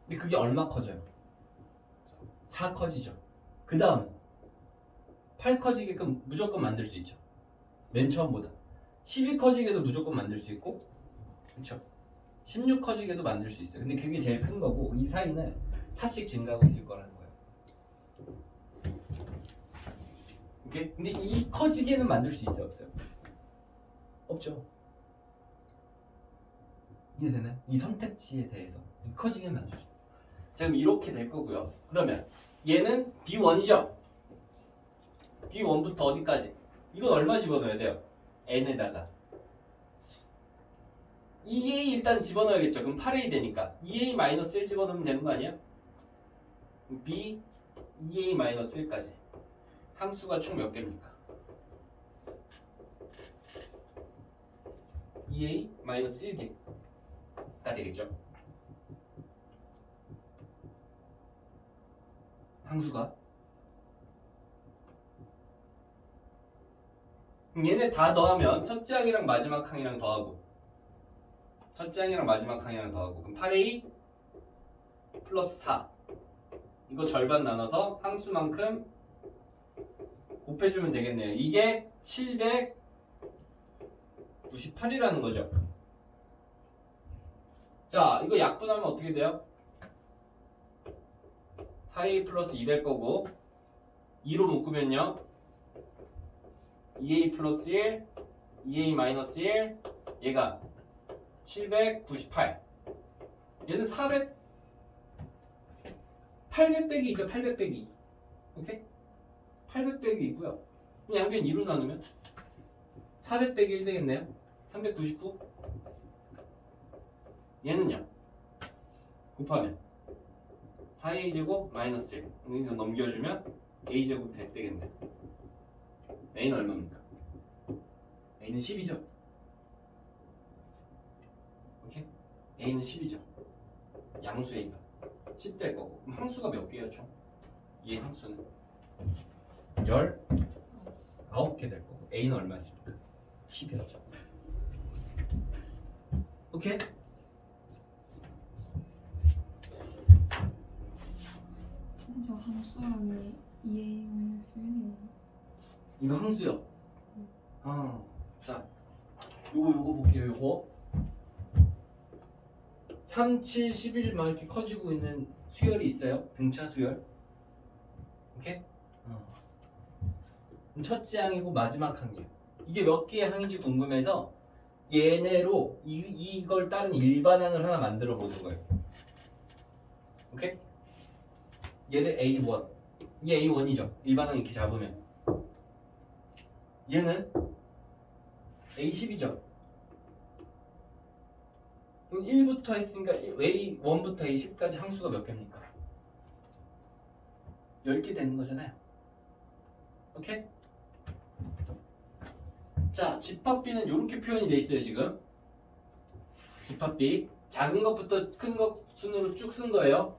근데 그게 얼마 커져요? 4 커지죠. 그 다음 8 커지게끔 무조건 만들 수 있죠. 맨 처음보다 12 커지게도 무조건 만들 수 있고 그렇죠. 16 커지게도 만들 수 있어요. 근데 그게 제일 큰 거고 이 사이는 4씩 증가하고 있을 거라는 거예요. 오케이? 근데 이 커지게는 만들 수 있어요? 없어요? 없죠. 이해되나요? 이 선택지에 대해서 이 커지게는 만들 수 있어요. 자, 그럼 이렇게 될 거고요. 그러면 얘는 B1이죠? B1부터 어디까지? 이건 얼마 집어넣어야 돼요? N에다가 2A 일단 집어넣어야겠죠. 그럼 8A 되니까 2A-1 집어넣으면 되는 거 아니야? B 2A-1까지 항수가 총 몇 개입니까? 2A-1개가 되겠죠. 항수가 얘네 다 더하면 첫째 항이랑 마지막 항이랑 더하고 첫째 항이랑 마지막 항이랑 더하고 그럼 8A 플러스 4 이거 절반 나눠서 항수만큼 곱해주면 되겠네요. 이게 798이라는 거죠. 자, 이거 약분하면 어떻게 돼요? 4A 플러스 2 될 거고 2로 묶으면요 2A 플러스 1 2A 마이너스 1 얘가 798 얘는 800 빼기 2죠. 800 빼기 2 오케이? 800 빼기 2고요 양변 2로 나누면 400 빼기 1 되겠네요. 399 얘는요 곱하면 4a제곱 마이너스 1 이거 넘겨주면 a제곱 100 되겠네. a는 얼마입니까? a는 10이죠. 오케이? a는 10이죠. 양수 a가 10 될 거고 그럼 항수가 몇 개예요 총? 이 항수는 19개 될 거고 a는 얼마였습니까? 10이었죠. 오케이? 저 함수랑이 2A-1이요. 이거 항수요. 자, 요거 볼게요. 요거 3, 7, 11 막 이렇게 커지고 있는 수열이 있어요. 등차 수열. 오케이? 첫째 항이고 마지막 항이에요. 이게 몇 개의 항인지 궁금해서 얘네로 이걸 따른 일반항을 하나 만들어 보는 거예요. 오케이? 얘를 A1. 얘 A1이죠. 일반항 이렇게 잡으면. 얘는 A10이죠. 그럼 1부터 했으니까 A1부터 A10까지 항수가 몇 개입니까? 10개 되는 거잖아요. 오케이? 자, 집합비는 이렇게 표현이 돼 있어요, 지금. 집합비. 작은 것부터 큰 것 순으로 쭉 쓴 거예요.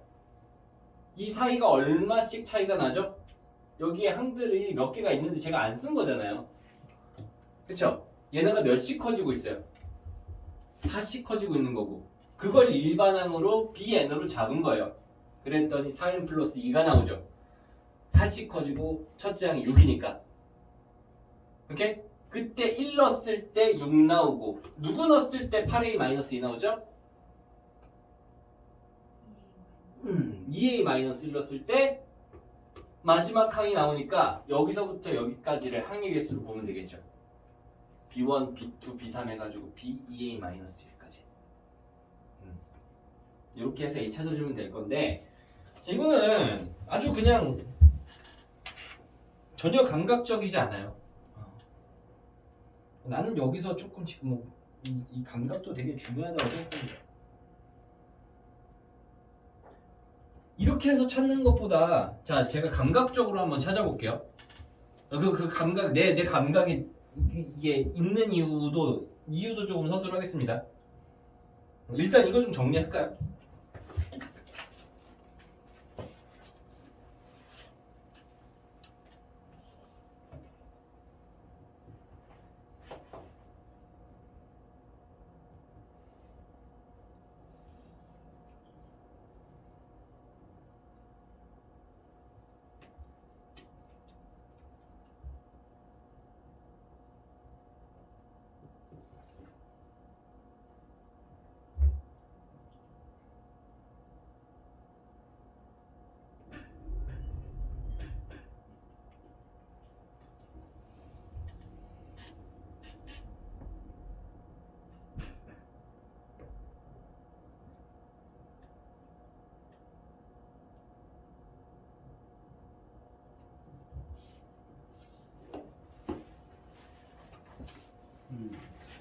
이 사이가 얼마씩 차이가 나죠? 여기에 항들이 몇 개가 있는데 제가 안 쓴 거잖아요. 그쵸? 얘네가 몇씩 커지고 있어요? 4씩 커지고 있는 거고 그걸 일반항으로 bn으로 잡은 거예요. 그랬더니 4n 플러스 2가 나오죠. 4씩 커지고 첫째 항이 6이니까. 오케이? 그때 1 넣었을 때 6 나오고 누구 넣었을 때 8a 마이너스 2 나오죠? 2a 마이너스 1 넣었을 때 마지막 항이 나오니까 여기서부터 여기까지를 항의 개수로 보면 되겠죠. b1, b2, b3 해가지고 b, 2a 마이너스 1까지. 이렇게 해서 a 찾아주면 될 건데 자, 이거는 아주 그냥 전혀 감각적이지 않아요. 나는 여기서 조금 지금 이 감각도 되게 중요하다고 생각합니다. 이렇게 해서 찾는 것보다 자 제가 감각적으로 한번 찾아볼게요. 그 감각 내 감각이 이게 있는 이유도 조금 서술하겠습니다. 일단 이거 좀 정리할까요?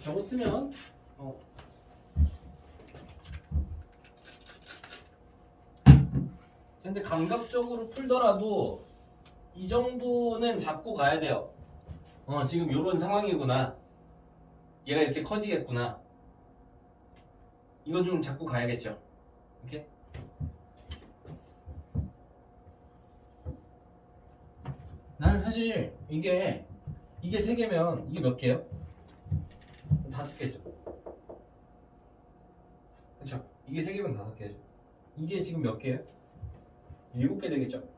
저거 쓰면 근데 감각적으로 풀더라도 이 정도는 잡고 가야 돼요. 지금 이런 상황이구나. 얘가 이렇게 커지겠구나. 이건 좀 잡고 가야겠죠. 오케이? 나는 사실 이게 3개면 이게 몇 개예요? 5개죠. 그렇죠? 이게 3개면 5개죠. 이게 지금 몇 개예요? 7개 되겠죠?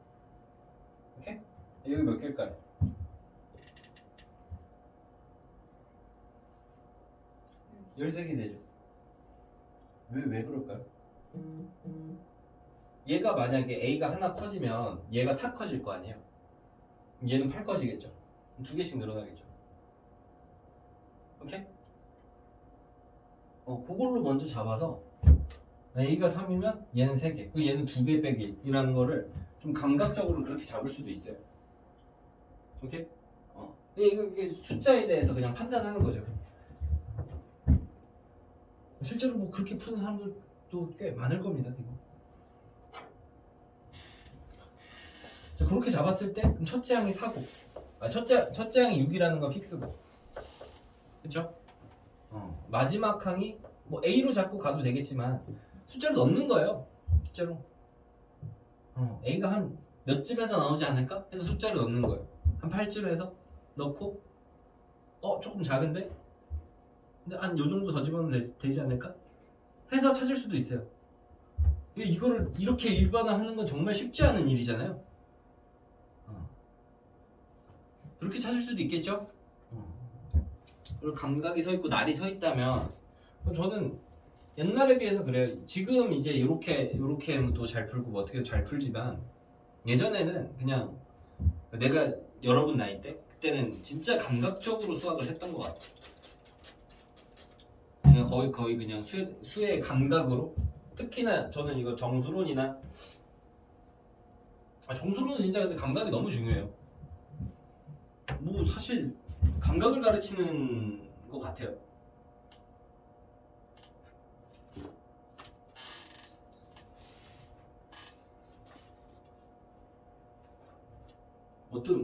오케이? 여기 몇 개일까요? 13개 되죠. 왜 그럴까요? 얘가 만약에 A가 하나 커지면 얘가 4 커질 거 아니에요? 얘는 8 커지겠죠? 2개씩 늘어나겠죠? 오케이? 그걸로 먼저 잡아서 A가 3이면 얘는 3개, 그 얘는 2배 빼기 이라는 거를 좀 감각적으로 그렇게 잡을 수도 있어요. 오케이? 이게 숫자에 대해서 그냥 판단하는 거죠. 실제로 뭐 그렇게 푸는 사람들도 꽤 많을 겁니다. 이거. 자, 그렇게 잡았을 때 그럼 첫째 항이 4고, 첫째 항이 6이라는 건 픽스고, 그렇죠? 마지막 항이 뭐 A로 잡고 가도 되겠지만 숫자를 넣는 거예요. 숫자로. A가 한 몇쯤에서 나오지 않을까? 해서 숫자를 넣는 거예요. 한 8쯤 해서 넣고 조금 작은데? 근데 한 요 정도 더 집어넣으면 되지 않을까? 해서 찾을 수도 있어요. 이거를 이렇게 일반화하는 건 정말 쉽지 않은 일이잖아요. 그렇게 찾을 수도 있겠죠? 그리고 감각이 서 있고 날이 서 있다면 저는 옛날에 비해서 그래요. 지금 이제 이렇게 또 잘 풀고 뭐 어떻게 잘 풀지만 예전에는 그냥 내가 여러분 나이 때 그때는 진짜 감각적으로 수학을 했던 것 같아요. 그냥 거의 그냥 수의 감각으로. 특히나 저는 이거 정수론이나 정수론은 진짜 근데 감각이 너무 중요해요. 뭐 사실 감각을 가르치는 것 같아요.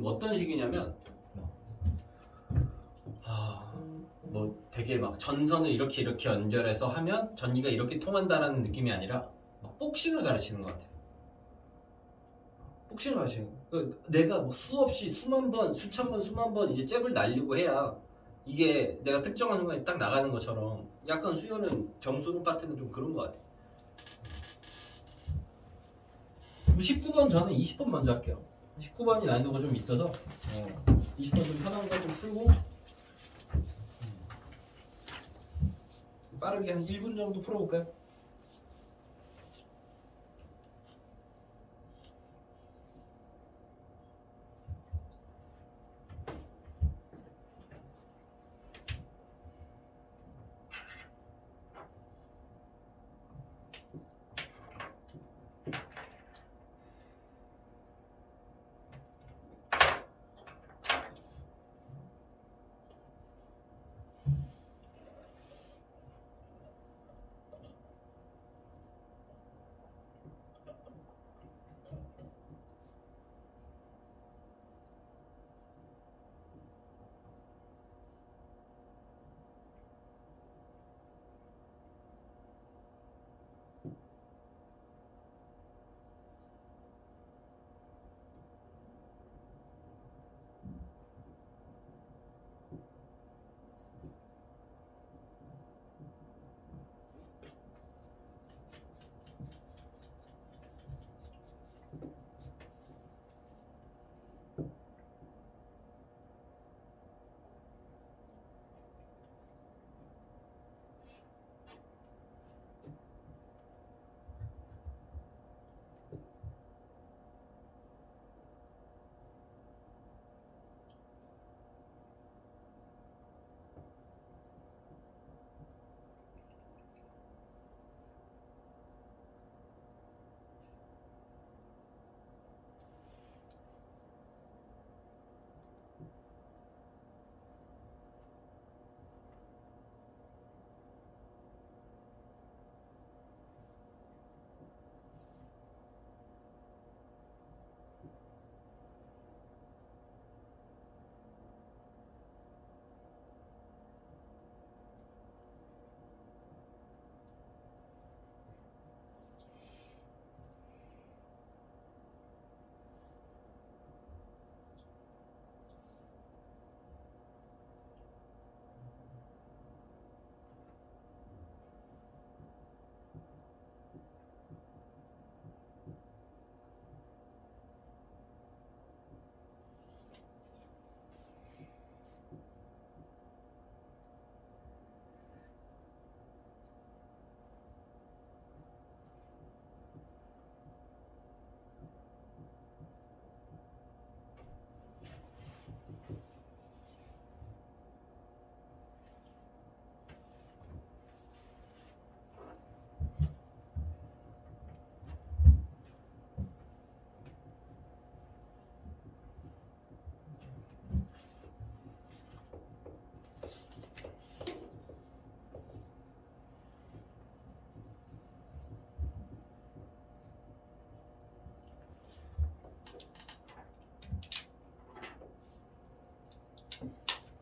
어떤 식이냐면 뭐 되게 막 전선을 이렇게 연결해서 하면 전기가 이렇게 통한다라는 느낌이 아니라 막 복싱을 가르치는 것 같아요. 복싱을 가르치는 거. 내가 뭐 수없이 수만 번, 수천 번, 수만 번 이제 잽을 날리고 해야 이게 내가 특정한 순간에 딱 나가는 것처럼 약간 수열은 정수능 파트는 좀 그런 것 같아. 19번 저는 20번 먼저 할게요. 19번이 난이도가 좀 있어서 20번 좀 편한 거 좀 풀고 빠르게 한 1분 정도 풀어볼까요?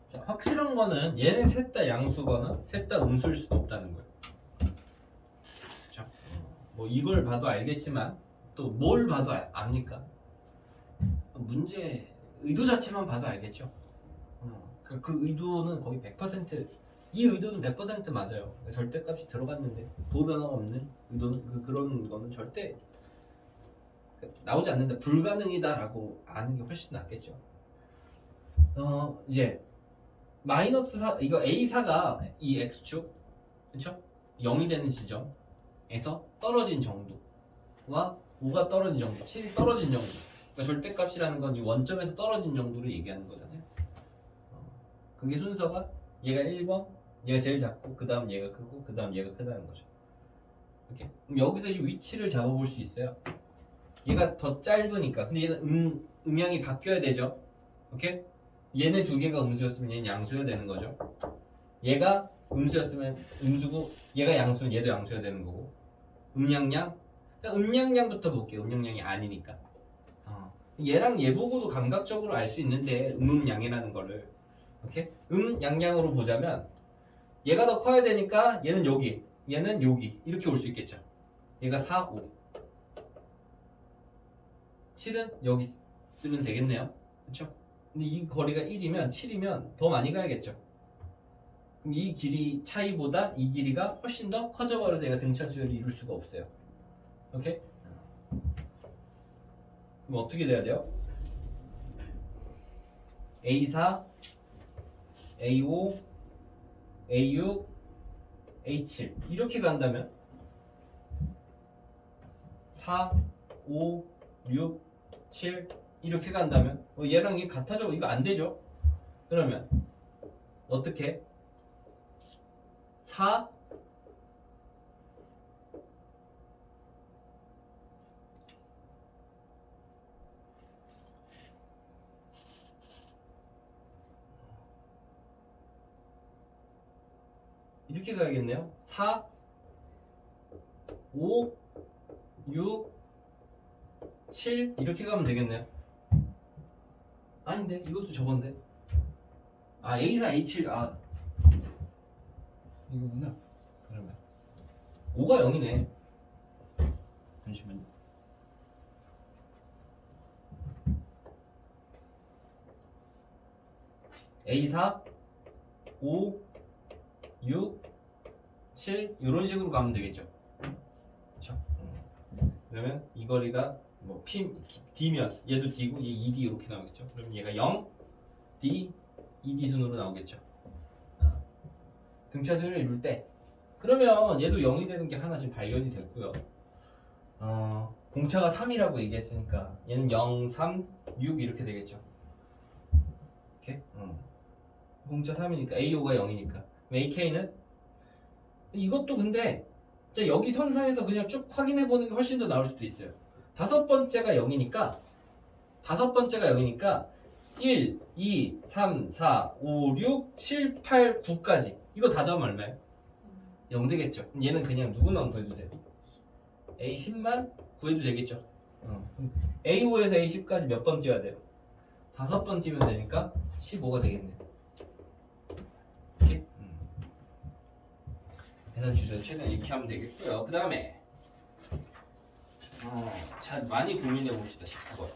자, 확실한 거는 얘는 셋 다 양수거나 셋 다 음수일 수도 없다는 거예요. 자, 뭐 이걸 봐도 알겠지만 또 뭘 봐도 압니까? 문제 의도 자체만 봐도 알겠죠. 그 의도는 거의 100%, 이 의도는 100% 맞아요. 절대값이 들어갔는데 부호 변화가 없는 의도는 그런 거는 절대 나오지 않는다, 불가능이다라고 아는 게 훨씬 낫겠죠. 이제 마이너스 4, 이거 A4가 이 X축, 그쵸? 0이 되는 지점에서 떨어진 정도와 5가 떨어진 정도, 7이 떨어진 정도. 그러니까 절대값이라는 건 이 원점에서 떨어진 정도를 얘기하는 거잖아요. 그게 순서가 얘가 1번, 얘가 제일 작고 그 다음 얘가 크고 그 다음 얘가 크다는 거죠. 이렇게. 그럼 여기서 이 위치를 잡아볼 수 있어요. 얘가 더 짧으니까. 근데 얘는 음양이 바뀌어야 되죠. 오케이? 얘네 두 개가 음수였으면 얘는 양수여야 되는 거죠. 얘가 음수였으면 음수고 얘가 양수는 얘도 양수여야 되는 거고. 음양양? 음양양부터 볼게요. 음양양이 아니니까. 얘랑 얘 보고도 감각적으로 알 수 있는데 음양이라는 거를. 오케이? 양양으로 보자면 얘가 더 커야 되니까 얘는 여기, 얘는 여기 이렇게 올 수 있겠죠. 얘가 4, 5 7은 여기 쓰면 되겠네요. 그렇죠? 근데 이 거리가 1이면 7이면 더 많이 가야겠죠. 이 길이 차이보다 이 길이가 훨씬 더 커져버려서 얘가 등차 수열을 이룰 수가 없어요. 오케이? 그럼 어떻게 돼야 돼요? A4, A5, A6, A7 이렇게 간다면 4, 5, 6, 7 이렇게 간다면 얘랑 이게 같아져? 이거 안 되죠? 그러면 어떻게? 4 이렇게 가야겠네요. 4 5 6 7 이렇게 가면 되겠네요. 아닌데 이것도 저건데. 아 A4 A7 아 이거구나. 그러면 5가 0이네. 잠시만요. A4 5 6 7 이런 식으로 가면 되겠죠. 그렇죠? 그러면 이 거리가 뭐 P, D면 얘도 D고 얘 2D 이렇게 나오겠죠. 그럼 얘가 0 D 2D 순으로 나오겠죠. 등차수를 이룰 때 그러면 얘도 0이 되는 게 하나 지금 발견이 됐고요. 공차가 3이라고 얘기했으니까 얘는 0, 3, 6 이렇게 되겠죠. 이렇게? 공차 3이니까 A5가 0이니까 AK는 이것도 근데 여기 선상에서 그냥 쭉 확인해 보는 게 훨씬 더 나을 수도 있어요. 다섯 번째가 0이니까 1, 2, 3, 4, 5, 6, 7, 8, 9까지 이거 다 더하면 얼마예요? 0 되겠죠. 그럼 얘는 그냥 누구만 구해도 돼요. A10만 구해도 되겠죠. A5에서 A10까지 몇 번 뛰어야 돼요? 5번 뛰면 되니까 15가 되겠네요. 이렇게? 계산 주저 최대한 이렇게 하면 되겠고요. 그 다음에 잘 많이 고민해 봅시다. 19번.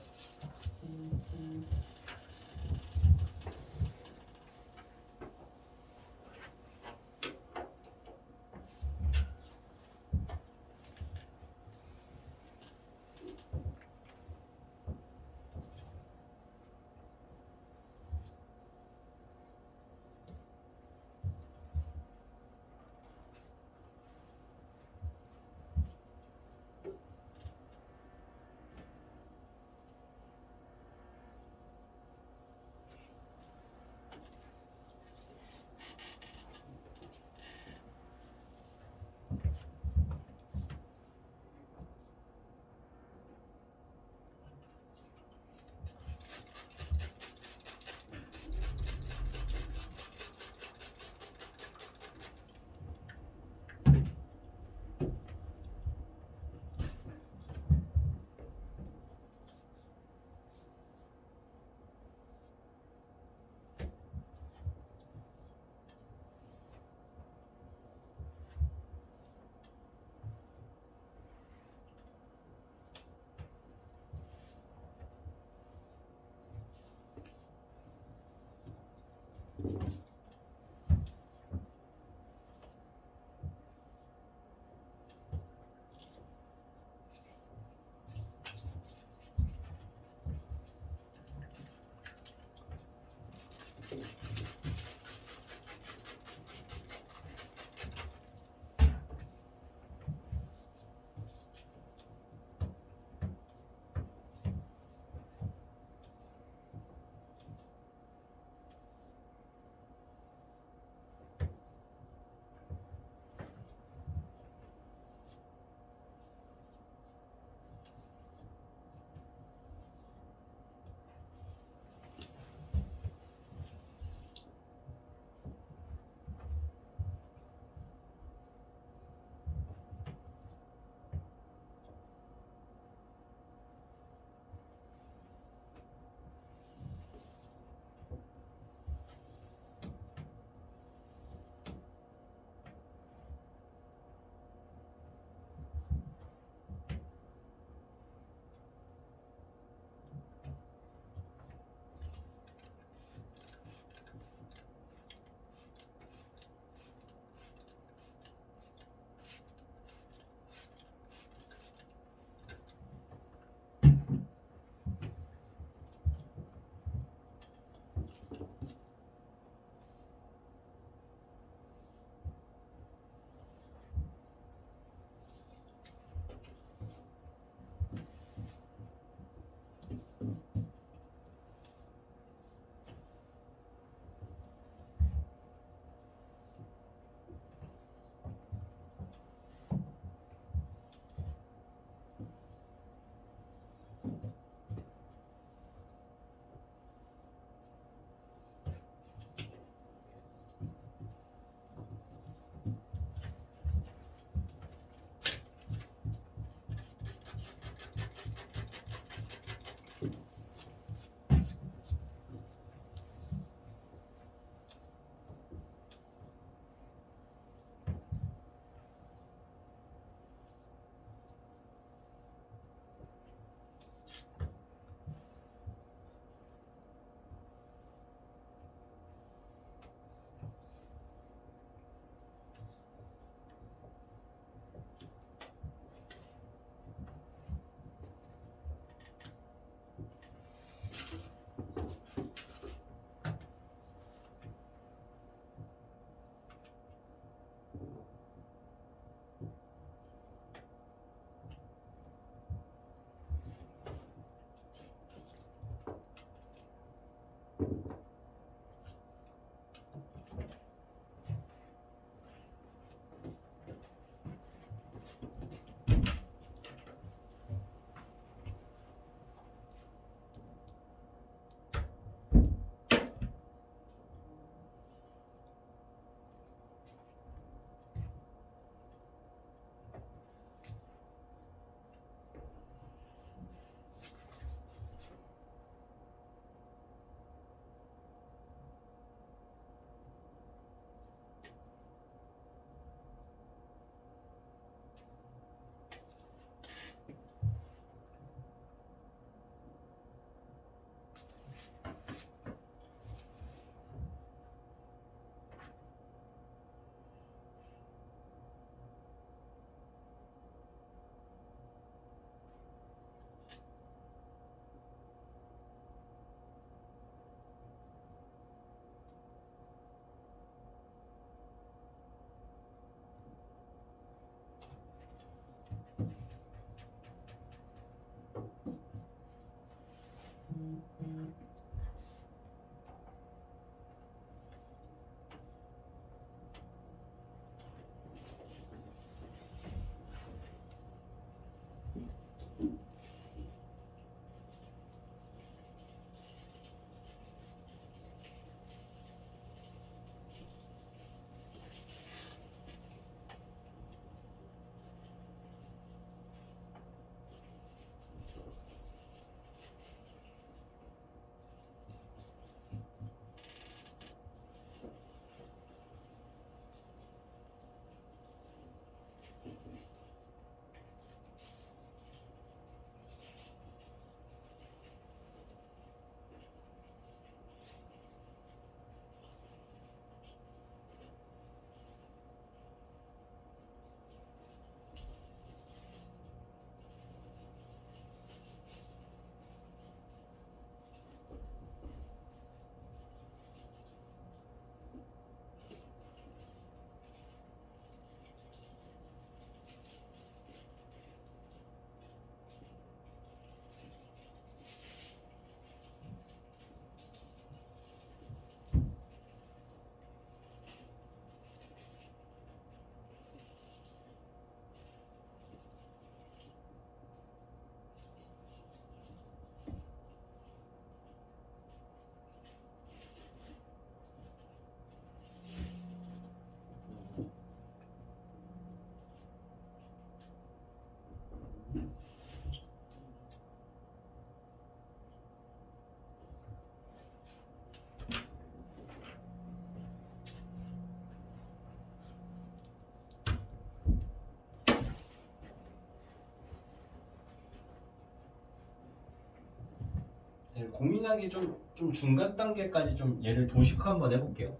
고민하기 좀 중간 단계까지 좀 얘를 도식화 한번 해볼게요.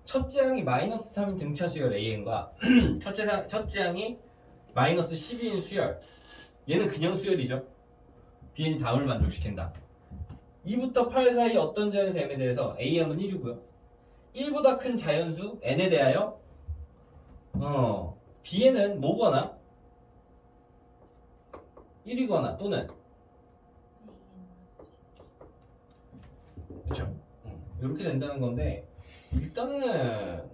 첫째 항이 마이너스 3인 등차 수열 AN과 첫째 항이 마이너스 12인 수열, 얘는 그냥 수열이죠. BN이 다음을 만족시킨다. 2부터 8 사이 어떤 자연수 M에 대해서 A항은 1이고요. 1보다 큰 자연수 N에 대하여 B에는 뭐거나 1이거나 또는 그렇죠. 이렇게 된다는 건데 일단은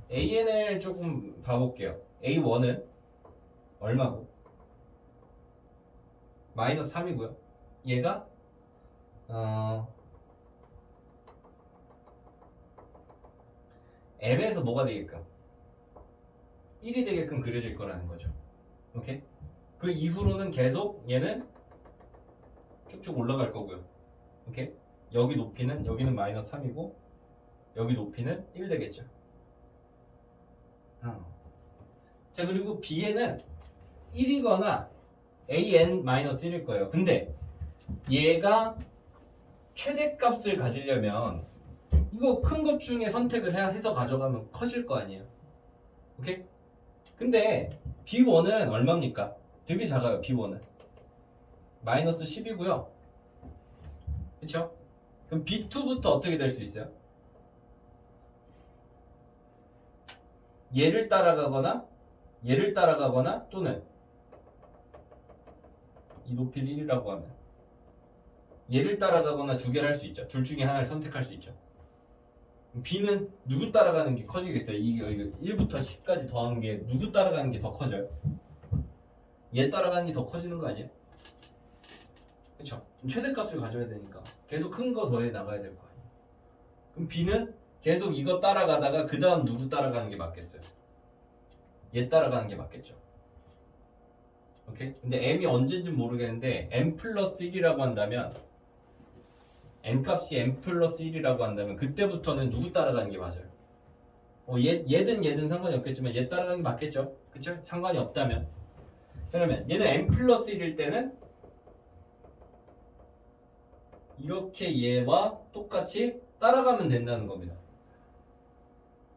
AN을 조금 봐볼게요. A1은 얼마고? 마이너스 3이고요. 얘가 M에서 뭐가 되게끔 1이 되게끔 그려질 거라는 거죠. 오케이? 그 이후로는 계속 얘는 쭉쭉 올라갈 거고요. 오케이? 여기 높이는 여기는 마이너스 3이고 여기 높이는 1 되겠죠. 자, 그리고 B에는 1이거나 AN-1일 거예요. 근데 얘가 최대값을 가지려면 이거 큰 것 중에 선택을 해서 가져가면 커질 거 아니에요. 오케이? 근데 B1은 얼마입니까? 되게 작아요. B1은 마이너스 10이고요. 그쵸? 그럼 B2부터 어떻게 될 수 있어요? 얘를 따라가거나 또는 이 높이를 1이라고 하면 얘를 따라가거나 두 개를 할 수 있죠. 둘 중에 하나를 선택할 수 있죠. B는 누구 따라가는 게 커지겠어요? 이거 1부터 10까지 더한 게 누구 따라가는 게 더 커져요? 얘 따라가는 게 더 커지는 거 아니에요? 그쵸? 최대값을 가져야 되니까 계속 큰 거 더해 나가야 될 거 아니에요? 그럼 B는 계속 이거 따라가다가 그 다음 누구 따라가는 게 맞겠어요? 얘 따라가는 게 맞겠죠. 오케이? 근데 M이 언제인지 모르겠는데 M 플러스 1이라고 한다면 N 값이 M 플러스 1이라고 한다면 그때부터는 누구 따라가는 게 맞아요? 얘든 상관이 없겠지만 얘 따라가는 게 맞겠죠? 그쵸? 상관이 없다면 그러면 얘는 M 플러스 1일 때는 이렇게 얘와 똑같이 따라가면 된다는 겁니다.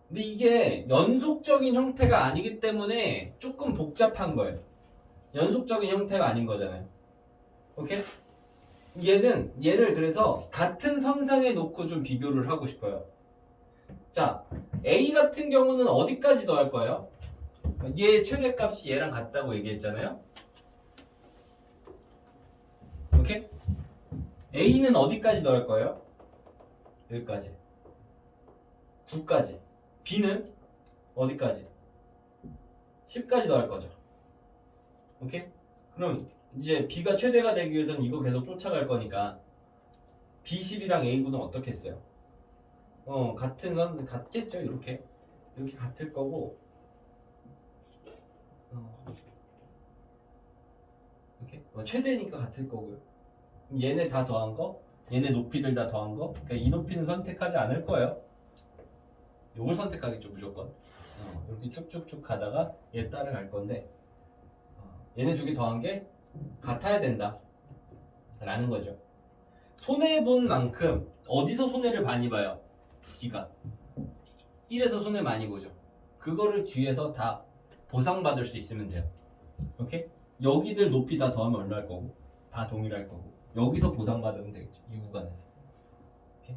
근데 이게 연속적인 형태가 아니기 때문에 조금 복잡한 거예요. 연속적인 형태가 아닌 거잖아요. 오케이? 얘를 그래서 같은 선상에 놓고 좀 비교를 하고 싶어요. 자, A 같은 경우는 어디까지 더할 거예요? 얘 최대값이 얘랑 같다고 얘기했잖아요. 오케이? A는 어디까지 더할 거예요? 여기까지. 9까지. B는 어디까지? 10까지 더할 거죠. 오케이? 그럼 이제 B가 최대가 되기 위해서는 이거 계속 쫓아갈 거니까 B10이랑 A9는 어떻게 했어요? 같은 건 같겠죠. 이렇게 같을 거고 이렇게 최대니까 같을 거고요. 얘네 다 더한 거, 얘네 높이들 다 더한 거. 그러니까 이 높이는 선택하지 않을 거예요. 요걸 선택하겠죠 무조건. 이렇게 쭉쭉쭉 가다가 얘 따라갈 건데 얘네 두 개 더한 게 같아야 된다 라는 거죠. 손해본 만큼 어디서 손해를 많이 봐요? B가 1에서 손해 많이 보죠. 그거를 뒤에서 다 보상받을 수 있으면 돼요. 오케이? 여기들 높이 다 더하면 얼마 할 거고 다 동일할 거고 여기서 보상받으면 되겠죠. 이 구간에서. 오케이?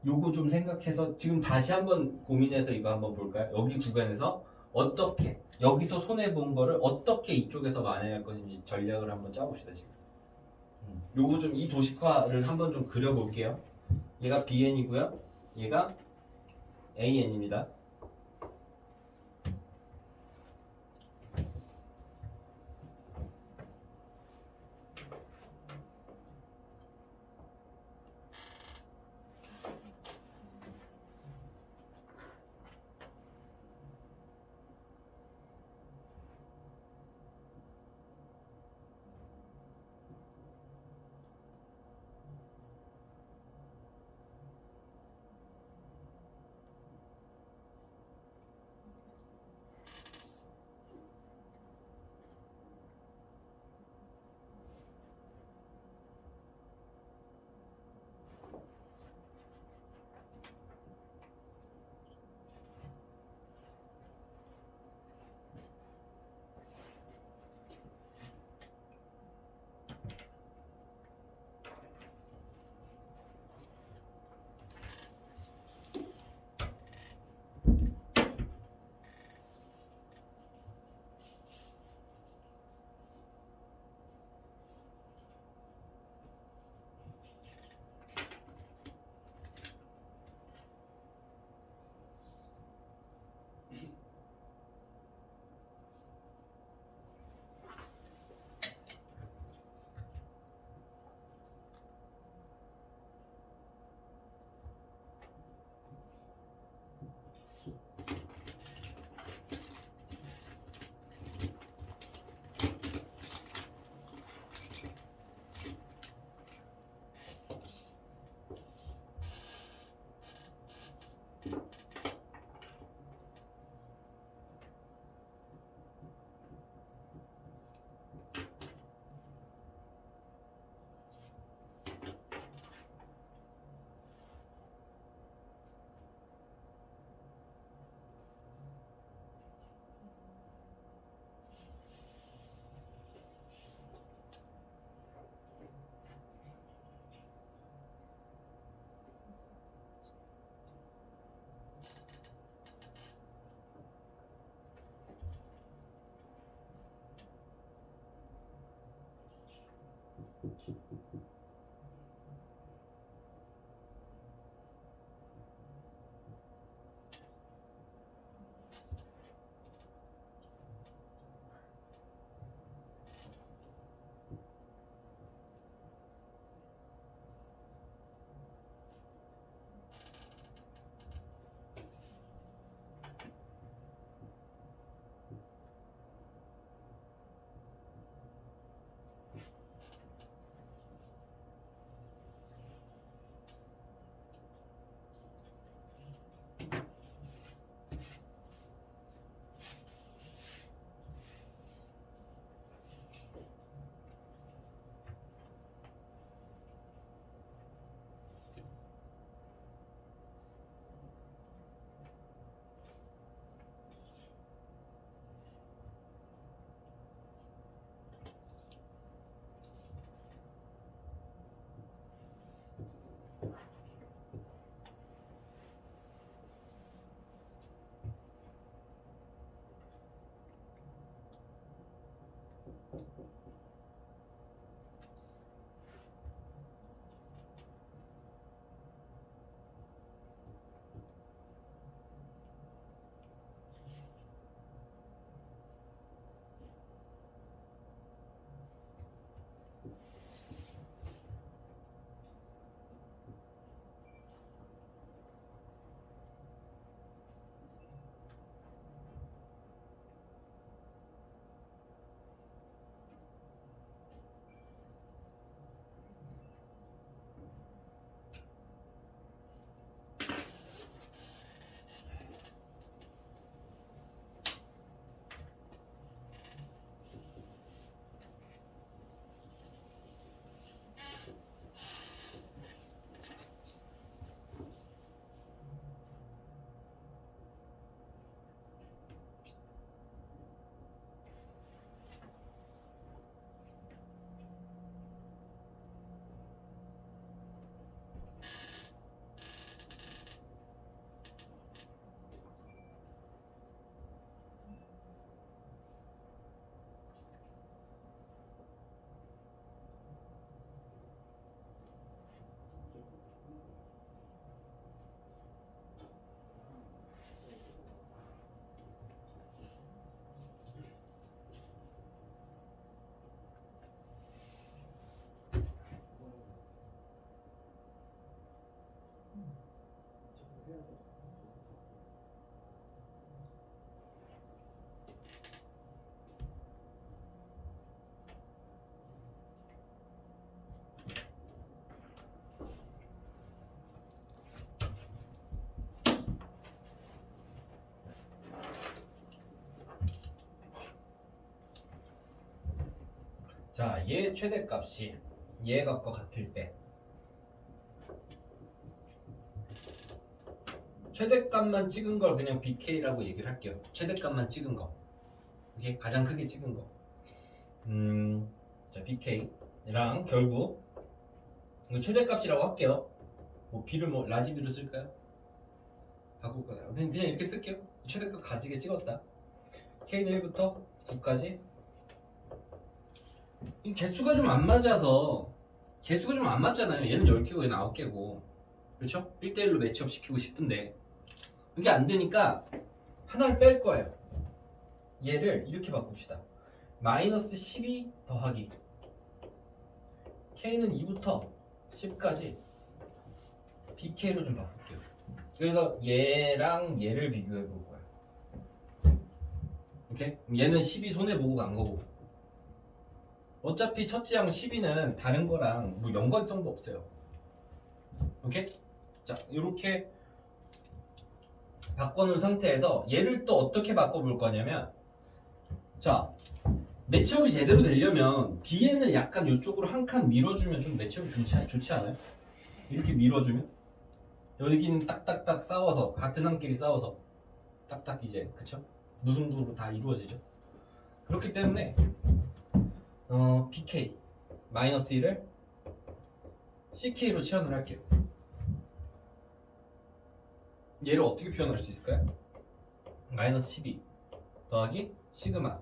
요거 좀 생각해서 지금 다시 한번 고민해서 이거 한번 볼까요? 여기 구간에서 어떻게 여기서 손해본 거를 어떻게 이쪽에서 만회할 것인지 전략을 한번 짜봅시다. 지금 요거 좀 이 도식화를 한번 좀 그려볼게요. 얘가 BN이고요. 얘가 AN입니다. 자, 얘 최대값이 얘 값과 같을 때 최대값만 찍은 걸 그냥 BK라고 얘기를 할게요. 최대값만 찍은 거. 이게 가장 크게 찍은 거. 자, BK랑 결국 이거 최대값이라고 할게요. 뭐 B를 뭐 라지 B로 쓸까요? 바꿀 거예요. 그냥 이렇게 쓸게요. 최대값 가지게 찍었다. K는 1부터 9까지. 이 개수가 좀 안 맞아서 개수가 좀 안 맞잖아요. 얘는 10개고 얘는 9개고. 그렇죠? 1대1로 매치업 시키고 싶은데 이게 안 되니까 하나를 뺄 거예요. 얘를 이렇게 바꿉시다. 마이너스 12 더하기 K는 2부터 10까지 BK로 좀 바꿀게요. 그래서 얘랑 얘를 비교해 볼 거예요. 오케이? 얘는 12 손해보고 간 거고 어차피 첫째 항 12는 다른 거랑 뭐 연관성도 없어요. 오케이? 자, 이렇게 바꿔놓은 상태에서 얘를 또 어떻게 바꿔볼 거냐면 자, 매치업이 제대로 되려면 BN을 약간 이쪽으로 한 칸 밀어주면 좀 매치업이 좋지 않아요? 이렇게 밀어주면 여기는 딱딱딱 싸워서 같은 항끼리 싸워서 딱딱 이제 그쵸? 무승부로 다 이루어지죠. 그렇기 때문에 BK 마이너스 1을 CK로 치환을 할게요. 얘를 어떻게 표현할 수 있을까요? 마이너스 12 더하기 시그마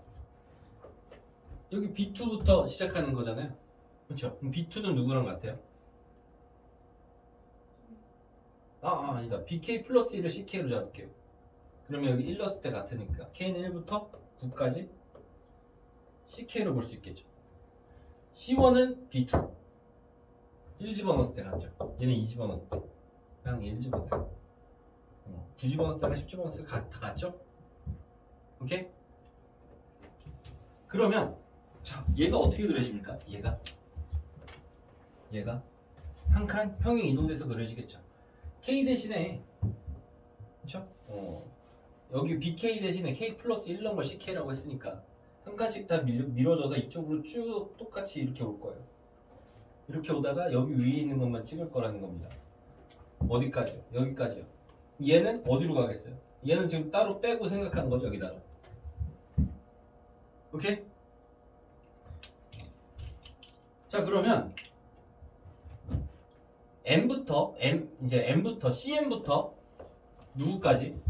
여기 B2부터 시작하는 거잖아요. 그렇죠? 그럼 B2는 누구랑 같아요? 아니다. BK 플러스 1을 CK로 잡을게요. 그러면 여기 1 넣었을 때 같으니까 K는 1부터 9까지 CK로 볼 수 있겠죠. C1은 B2 1 집어넣었을 때 같죠. 얘는 2 집어넣었을 때 그냥 1 집어넣었을 때 9 집어넣었을 때랑 10 집어넣었을 때 다 같죠? 오케이? 그러면 자 얘가 어떻게 그려집니까? 얘가 한 칸 평행 이동돼서 그려지겠죠. K 대신에 그쵸? 여기 BK 대신에 K 플러스 1 넣은 걸 CK라고 했으니까 한 칸씩 다 밀어줘서 이쪽으로 쭉 똑같이 이렇게 올 거예요. 이렇게 오다가 여기 위에 있는 것만 찍을 거라는 겁니다. 어디까지요? 여기까지요. 얘는 어디로 가겠어요? 얘는 지금 따로 빼고 생각하는 거죠, 여기다가. 오케이? 자, 그러면 M부터 CM부터 누구까지?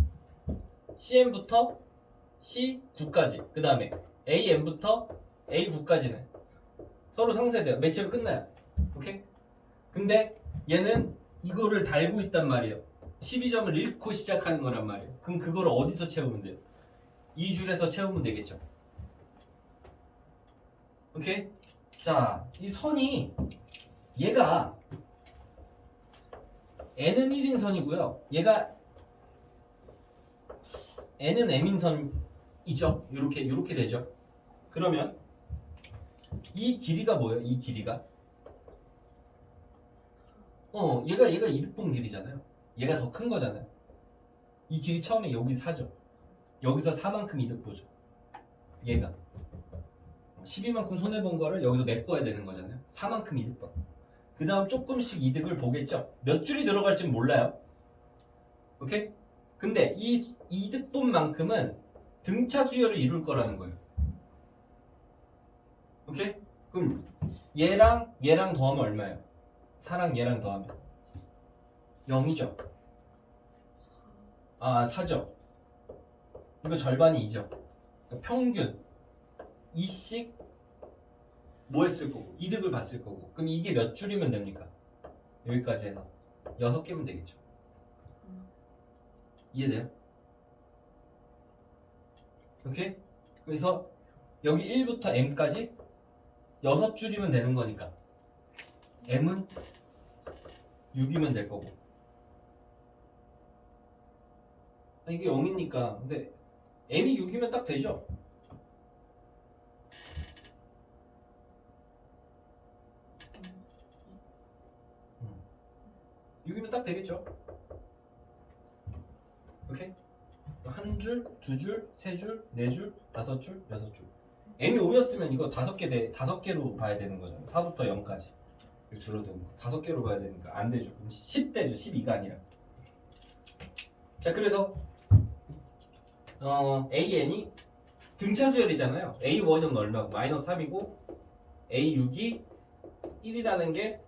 CM부터 C9까지. 그 다음에 AM부터 A9까지는 서로 상쇄돼요. 매치로 끝나요. 오케이? 근데 얘는 이거를 달고 있단 말이에요. 12점을 잃고 시작하는 거란 말이에요. 그럼 그걸 어디서 채우면 돼요? 이 줄에서 채우면 되겠죠. 오케이? 자, 이 선이 얘가 n은 1인 선이고요. 얘가 n은 m인 선이죠. 요렇게 되죠. 그러면 이 길이가 뭐예요? 이 길이가 얘가 이득본 길이잖아요. 얘가 더 큰 거잖아요. 이 길이 처음에 여기 4죠. 여기서 4만큼 이득 보죠. 얘가 12만큼 손해본 거를 여기서 메꿔야 되는 거잖아요. 4만큼 이득 봐. 그 다음 조금씩 이득을 보겠죠. 몇 줄이 들어갈지 몰라요. 오케이? 근데 이 이득본만큼은 등차 수열을 이룰 거라는 거예요. 오케이? 그럼 얘랑 더하면 얼마예요? 4랑 얘랑 더하면 0이죠. 4죠. 이거 절반이 2죠. 평균 2씩 뭐 했을 거고? 이득을 봤을 거고. 그럼 이게 몇 줄이면 됩니까? 여기까지 해서 6개면 되겠죠. 이해돼요? 오케이? 그래서 여기 1부터 m까지 6줄이면 되는 거니까 m은 6이면 될 거고. 이게 0이니까 근데 m이 6이면 딱 되죠? 여기면 딱 되겠죠? 오케이? 한 줄, 두 줄, 세 줄, 네 줄, 다섯 줄, 여섯 줄. m이 5였으면 이거 5개로 봐야 되는 거잖아요. 4부터 0까지 줄어드는 거. 5개로 봐야 되니까 안 되죠. 그럼 10대죠. 12가 아니라. 자, 그래서 AN이 등차 수열이잖아요. A1은 얼마고? 마이너스 3이고 A6이 1이라는 게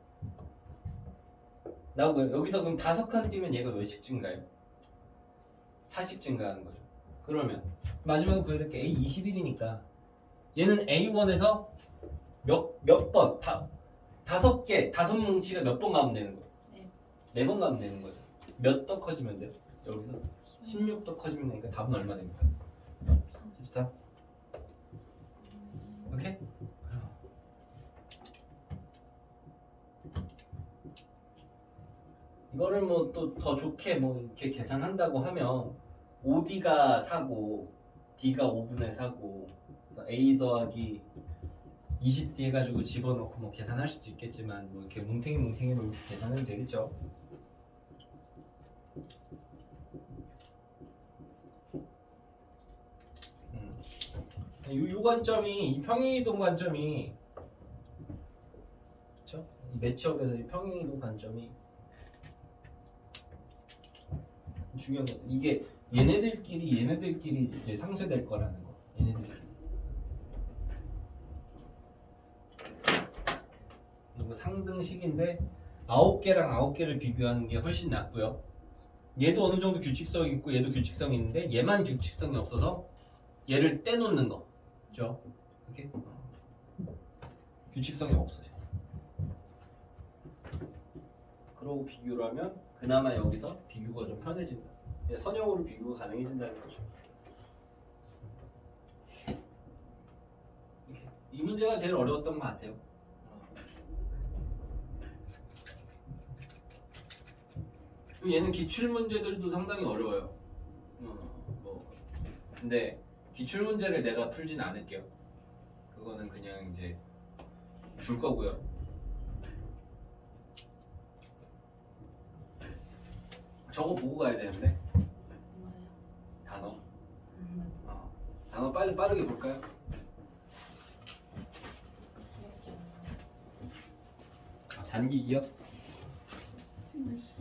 나오고요. 여기서 그럼 5칸 띄면 얘가 몇씩 증가해요? 4씩 증가하는 거죠. 그러면 마지막으로 구해야 될 게 A21이니까 얘는 A1에서 몇 번? 5개, 5뭉치가 몇 번 가면 되는 거예요? 4번 가면 되는 거죠. 몇 더 커지면 돼요? 여기서 16더 커지면 되니까 답은 얼마 됩니까? 14. 오케이? 이거를 뭐 또 더 좋게 뭐 이렇게 계산한다고 하면 OD가 4고 D가 5분의 4고 A 더하기 20D 해가지고 집어넣고 뭐 계산할 수도 있겠지만 뭐 이렇게 뭉탱이로 이렇게 계산해도 되겠죠. 요 관점이 이 평행이동 관점이 그렇죠? 이 매치업에서 이 평행이동 관점이 중요한 거. 이게 얘네들끼리 이제 상쇄될 거라는 거. 얘네들끼리. 이거 상등식인데 9개랑 9개를 비교하는 게 훨씬 낫고요. 얘도 어느 정도 규칙성이 있고 얘도 규칙성이 있는데 얘만 규칙성이 없어서 얘를 떼놓는 거. 그죠? 이렇게 규칙성이 없어요. 그러고 비교를 하면 그나마 여기서 비교가 좀 편해진다. 선형으로 비교가 가능해진다는 거죠. 이렇게. 이 문제가 제일 어려웠던 것 같아요. 얘는 기출 문제들도 상당히 어려워요. 근데 기출 문제를 내가 풀진 않을게요. 그거는 그냥 이제 줄 거고요. 저거 보고 가야 되는데 단어. 단어 빨리 빠르게 볼까요? 단기 기업. 지금 몇 시?